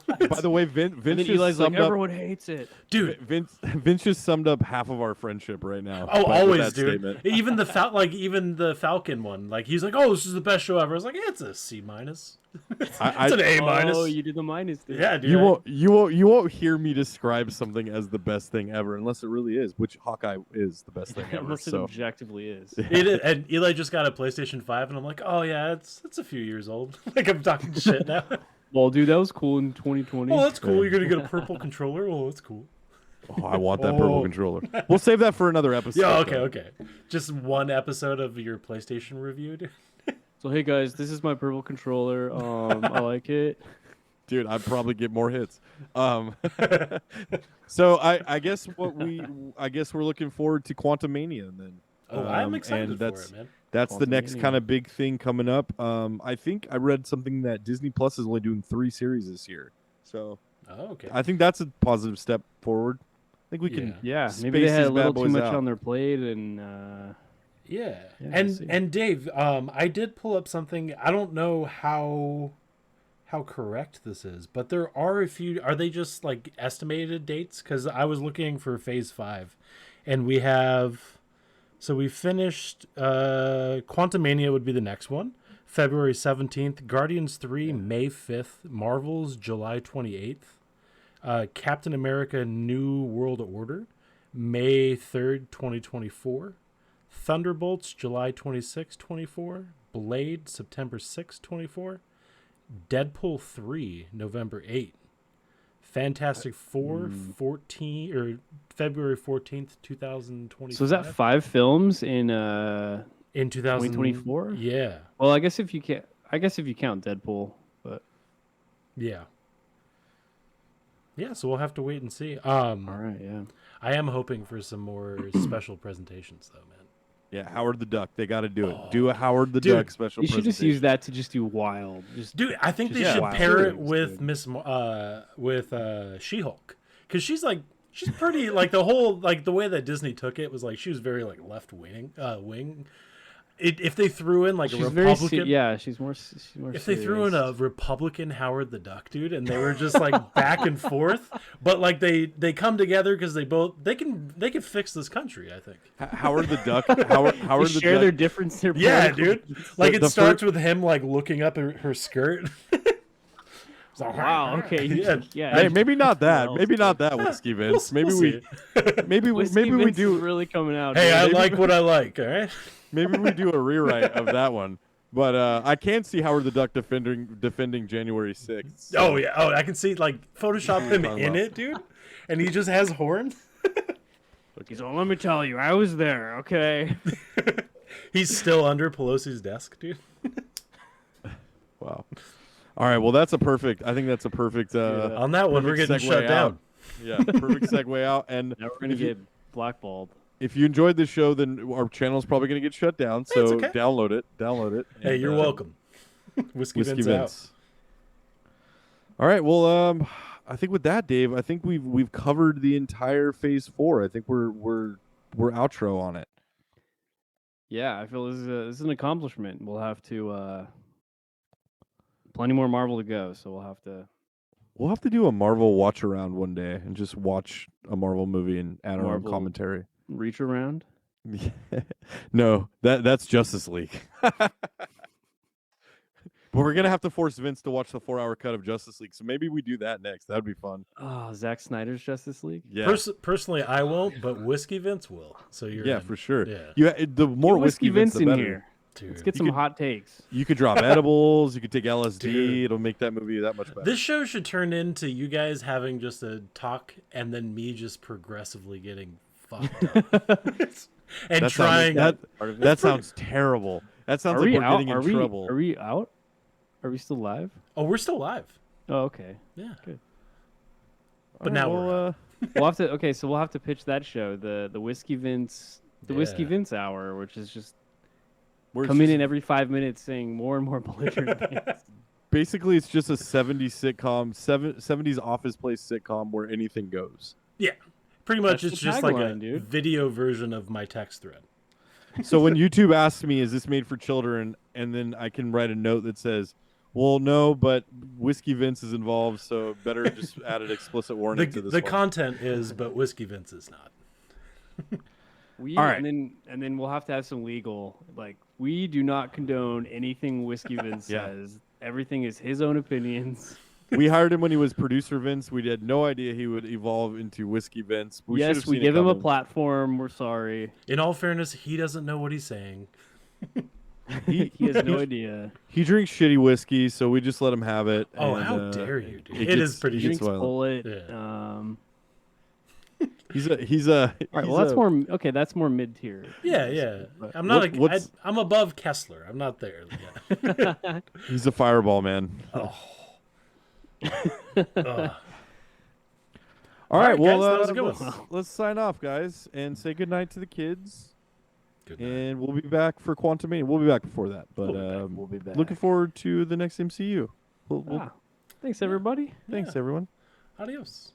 Speaker 1: way, Vince
Speaker 3: And then
Speaker 1: just
Speaker 3: Eli's like,
Speaker 1: summed up.
Speaker 3: everyone hates it.
Speaker 2: Dude.
Speaker 1: Vince just summed up half of our friendship right now.
Speaker 2: Oh,
Speaker 1: with
Speaker 2: always,
Speaker 1: that
Speaker 2: dude.
Speaker 1: statement.
Speaker 2: Even the Falcon one, like he's like, "Oh, this is the best show ever." I was like, "Yeah, it's a C minus. It's an A minus."
Speaker 3: Oh, you did the minus. Dude.
Speaker 2: Yeah, dude.
Speaker 1: You won't hear me describe something as the best thing ever unless it really is, which Hawkeye is the best thing ever.
Speaker 3: Unless it
Speaker 1: So
Speaker 3: objectively is.
Speaker 2: And Eli just got a PlayStation 5, and I'm like, "Oh yeah, it's a few years old." Like I'm talking shit now.
Speaker 3: Well, dude, that was cool in 2020.
Speaker 2: Oh, that's cool. You're gonna get a purple controller. Oh, that's cool.
Speaker 1: oh, I want that purple
Speaker 2: Oh.
Speaker 1: controller. We'll save that for another episode.
Speaker 2: Yeah, okay,
Speaker 1: though.
Speaker 2: okay. Just one episode of your PlayStation review, dude.
Speaker 3: So hey guys, this is my purple controller. I like it.
Speaker 1: Dude, I'd probably get more hits. So I guess we're looking forward to Quantumania then.
Speaker 2: Oh, I'm excited
Speaker 1: and
Speaker 2: for
Speaker 1: that's
Speaker 2: it, man.
Speaker 1: that's the next
Speaker 3: Quantumania.
Speaker 1: kind of big thing coming up. I think I read something that Disney Plus is only doing 3 series this year. So
Speaker 2: Oh, okay.
Speaker 1: I think that's a positive step forward. I think we can
Speaker 3: Yeah, maybe they
Speaker 1: space
Speaker 3: had a
Speaker 1: these
Speaker 3: little
Speaker 1: bad
Speaker 3: too
Speaker 1: boys
Speaker 3: much
Speaker 1: out.
Speaker 3: on their plate, and
Speaker 2: Yeah.
Speaker 3: Yeah,
Speaker 2: and
Speaker 3: we'll see.
Speaker 2: and Dave, I did pull up something. I don't know how correct this is, but there are a few. Are they just like estimated dates? Because I was looking for Phase 5, and we have. So we finished. Quantumania would be the next one, February 17th. Guardians 3, May 5th. Marvel's July 28th. Captain America: New World Order, May 3rd, 2024. Thunderbolts, July 26, 24. Blade, September 6, 24. Deadpool 3, November 8. Fantastic Four, 14 or February 14th, 2025.
Speaker 3: So is that 5 films in
Speaker 2: in
Speaker 3: 2024?
Speaker 2: Yeah.
Speaker 3: Well, I guess if you count Deadpool, but
Speaker 2: Yeah. Yeah, so we'll have to wait and see.
Speaker 3: all right, yeah.
Speaker 2: I am hoping for some more special presentations, though, man.
Speaker 1: Yeah, Howard the Duck. They got to do it. Do a Howard the
Speaker 2: Dude,
Speaker 1: Duck special.
Speaker 3: You should just
Speaker 1: presentation.
Speaker 3: use that to just do wild.
Speaker 2: Dude, I think they
Speaker 3: just
Speaker 2: should
Speaker 3: wild
Speaker 2: pair it
Speaker 3: things,
Speaker 2: with She-Hulk, because she's pretty like the whole like the way that Disney took it was like she was very like left wing. If they threw in like
Speaker 3: She's
Speaker 2: a
Speaker 3: very
Speaker 2: Republican,
Speaker 3: she's more.
Speaker 2: if they threw in a Republican Howard the Duck, dude, and they were just like back and forth, but like they come together because they can fix this country. I think.
Speaker 1: Howard the Duck. Howard
Speaker 3: they
Speaker 1: the
Speaker 3: share
Speaker 1: Duck.
Speaker 3: their difference. Their
Speaker 2: Yeah,
Speaker 3: political
Speaker 2: dude. Like it
Speaker 1: the
Speaker 2: starts with him like looking up at her skirt. It's like,
Speaker 3: Wow. Okay.
Speaker 2: Yeah.
Speaker 1: Hey, maybe not that.
Speaker 3: Well,
Speaker 1: Maybe not that, Whiskey Vince. Maybe
Speaker 2: we'll
Speaker 1: we, maybe we
Speaker 3: Vince
Speaker 1: do.
Speaker 3: is really coming out.
Speaker 2: Hey,
Speaker 3: dude.
Speaker 2: I
Speaker 1: maybe-
Speaker 2: like what I like. All right.
Speaker 1: Maybe we do a rewrite of that one. But I can't see Howard the Duck defending January 6th.
Speaker 2: Oh yeah. Oh, I can see like Photoshop him
Speaker 1: talking
Speaker 2: in
Speaker 1: about?
Speaker 2: it, dude, and he just has horns.
Speaker 3: He's all, let me tell you, I was there. Okay.
Speaker 2: He's still under Pelosi's desk, dude.
Speaker 1: Wow. All right. Well, that's a perfect. I think that's a perfect.
Speaker 2: On that one, we're
Speaker 1: perfect
Speaker 2: getting
Speaker 1: segue
Speaker 2: shut down.
Speaker 1: out. Yeah, perfect segue out. And
Speaker 3: Now we're gonna
Speaker 1: if you-
Speaker 3: get blackballed.
Speaker 1: if you enjoyed this show, then our channel's probably going to get shut down.
Speaker 2: It's
Speaker 1: So
Speaker 2: okay.
Speaker 1: download it. Download it.
Speaker 2: Hey,
Speaker 1: and,
Speaker 2: you're welcome. Whiskey
Speaker 1: Whiskey
Speaker 2: Vince out.
Speaker 1: Vince. All right. Well, I think with that, Dave, I think we've covered the entire Phase 4. I think we're outro on it.
Speaker 3: Yeah, I feel this is an accomplishment. We'll have to plenty more Marvel to go, so we'll have to
Speaker 1: We'll have to do a Marvel watch around one day and just watch a Marvel movie and add our own
Speaker 3: Marvel.
Speaker 1: commentary.
Speaker 3: reach around.
Speaker 1: No, that's Justice League. But we're gonna have to force Vince to watch the 4-hour cut of Justice League. So maybe we do that next. That'd be fun.
Speaker 3: Oh, Zack Snyder's Justice League.
Speaker 1: Yeah,
Speaker 2: Personally, I won't, but Whiskey Vince will. So you're
Speaker 1: yeah,
Speaker 2: in.
Speaker 1: for sure.
Speaker 2: Yeah.
Speaker 1: The more
Speaker 3: Get
Speaker 1: whiskey Vince, the
Speaker 3: in
Speaker 1: better.
Speaker 3: here.
Speaker 2: Dude.
Speaker 3: Let's get
Speaker 1: You
Speaker 3: some
Speaker 1: could-
Speaker 3: hot takes.
Speaker 1: You could drop edibles. You could take LSD.
Speaker 2: Dude.
Speaker 1: It'll make that movie that much better.
Speaker 2: This show should turn into you guys having just a talk and then me just progressively getting fucked up. And
Speaker 1: That
Speaker 2: trying
Speaker 1: sounds, that sounds terrible. That sounds
Speaker 3: Are
Speaker 1: like
Speaker 3: we
Speaker 1: we're
Speaker 3: out?
Speaker 1: getting
Speaker 3: Are
Speaker 1: in
Speaker 3: we?
Speaker 1: trouble.
Speaker 3: Are we out? Are we still live?
Speaker 2: Oh, we're still live.
Speaker 3: Oh, okay.
Speaker 2: Yeah.
Speaker 3: Good.
Speaker 2: But now we're
Speaker 3: We'll have to. Okay, so we'll have to pitch that show, the Whiskey Vince, the Whiskey
Speaker 2: Yeah.
Speaker 3: Vince Hour, which is just
Speaker 1: we're
Speaker 3: coming
Speaker 1: just-
Speaker 3: in every 5 minutes saying more and more belligerent things.
Speaker 1: Basically, it's just a 70s sitcom, 70s office place sitcom where anything goes.
Speaker 2: Yeah. Pretty much
Speaker 3: That's
Speaker 2: it's
Speaker 3: the
Speaker 2: just like a
Speaker 3: tagline, dude.
Speaker 2: video version of my text thread.
Speaker 1: So when YouTube asks me, "Is this made for children?" and then I can write a note that says, "Well, no, but Whiskey Vince is involved, so better just add an explicit warning to this
Speaker 2: The
Speaker 1: one."
Speaker 2: content is, but Whiskey Vince is not.
Speaker 3: All
Speaker 1: right.
Speaker 3: and then we'll have to have some legal. Like, we do not condone anything Whiskey Vince
Speaker 1: Yeah.
Speaker 3: says. Everything is his own opinions.
Speaker 1: We hired him when he was producer Vince. We had no idea he would evolve into Whiskey Vince. We should
Speaker 3: Yes,
Speaker 1: have
Speaker 3: we
Speaker 1: seen it
Speaker 3: give him a
Speaker 1: coming.
Speaker 3: platform. We're sorry.
Speaker 2: In all fairness, he doesn't know what he's saying.
Speaker 3: He has no idea.
Speaker 1: He drinks shitty whiskey, so we just let him have it.
Speaker 2: Oh,
Speaker 1: and,
Speaker 2: how dare you, dude.
Speaker 1: it
Speaker 2: It
Speaker 1: gets-
Speaker 2: is pretty
Speaker 1: it
Speaker 3: He
Speaker 1: gets
Speaker 3: drinks
Speaker 1: wild.
Speaker 3: bullet.
Speaker 2: Yeah.
Speaker 1: He's a
Speaker 3: All right, well, that's more okay. That's more mid tier.
Speaker 2: Yeah.
Speaker 3: But
Speaker 2: I'm not
Speaker 1: what's-
Speaker 2: I'm above Kessler. I'm not there yet.
Speaker 1: he's a fireball man.
Speaker 2: Ugh.
Speaker 1: All right,
Speaker 2: right,
Speaker 1: well,
Speaker 2: guys, that was a good one.
Speaker 1: let's sign off, guys, and say goodnight to the kids.
Speaker 2: Good night.
Speaker 1: And we'll be back for Quantumania. We'll be back before that, but
Speaker 3: We'll be back.
Speaker 1: looking forward to the next MCU. We'll,
Speaker 3: Thanks, everybody.
Speaker 1: Thanks, everyone.
Speaker 2: Adios.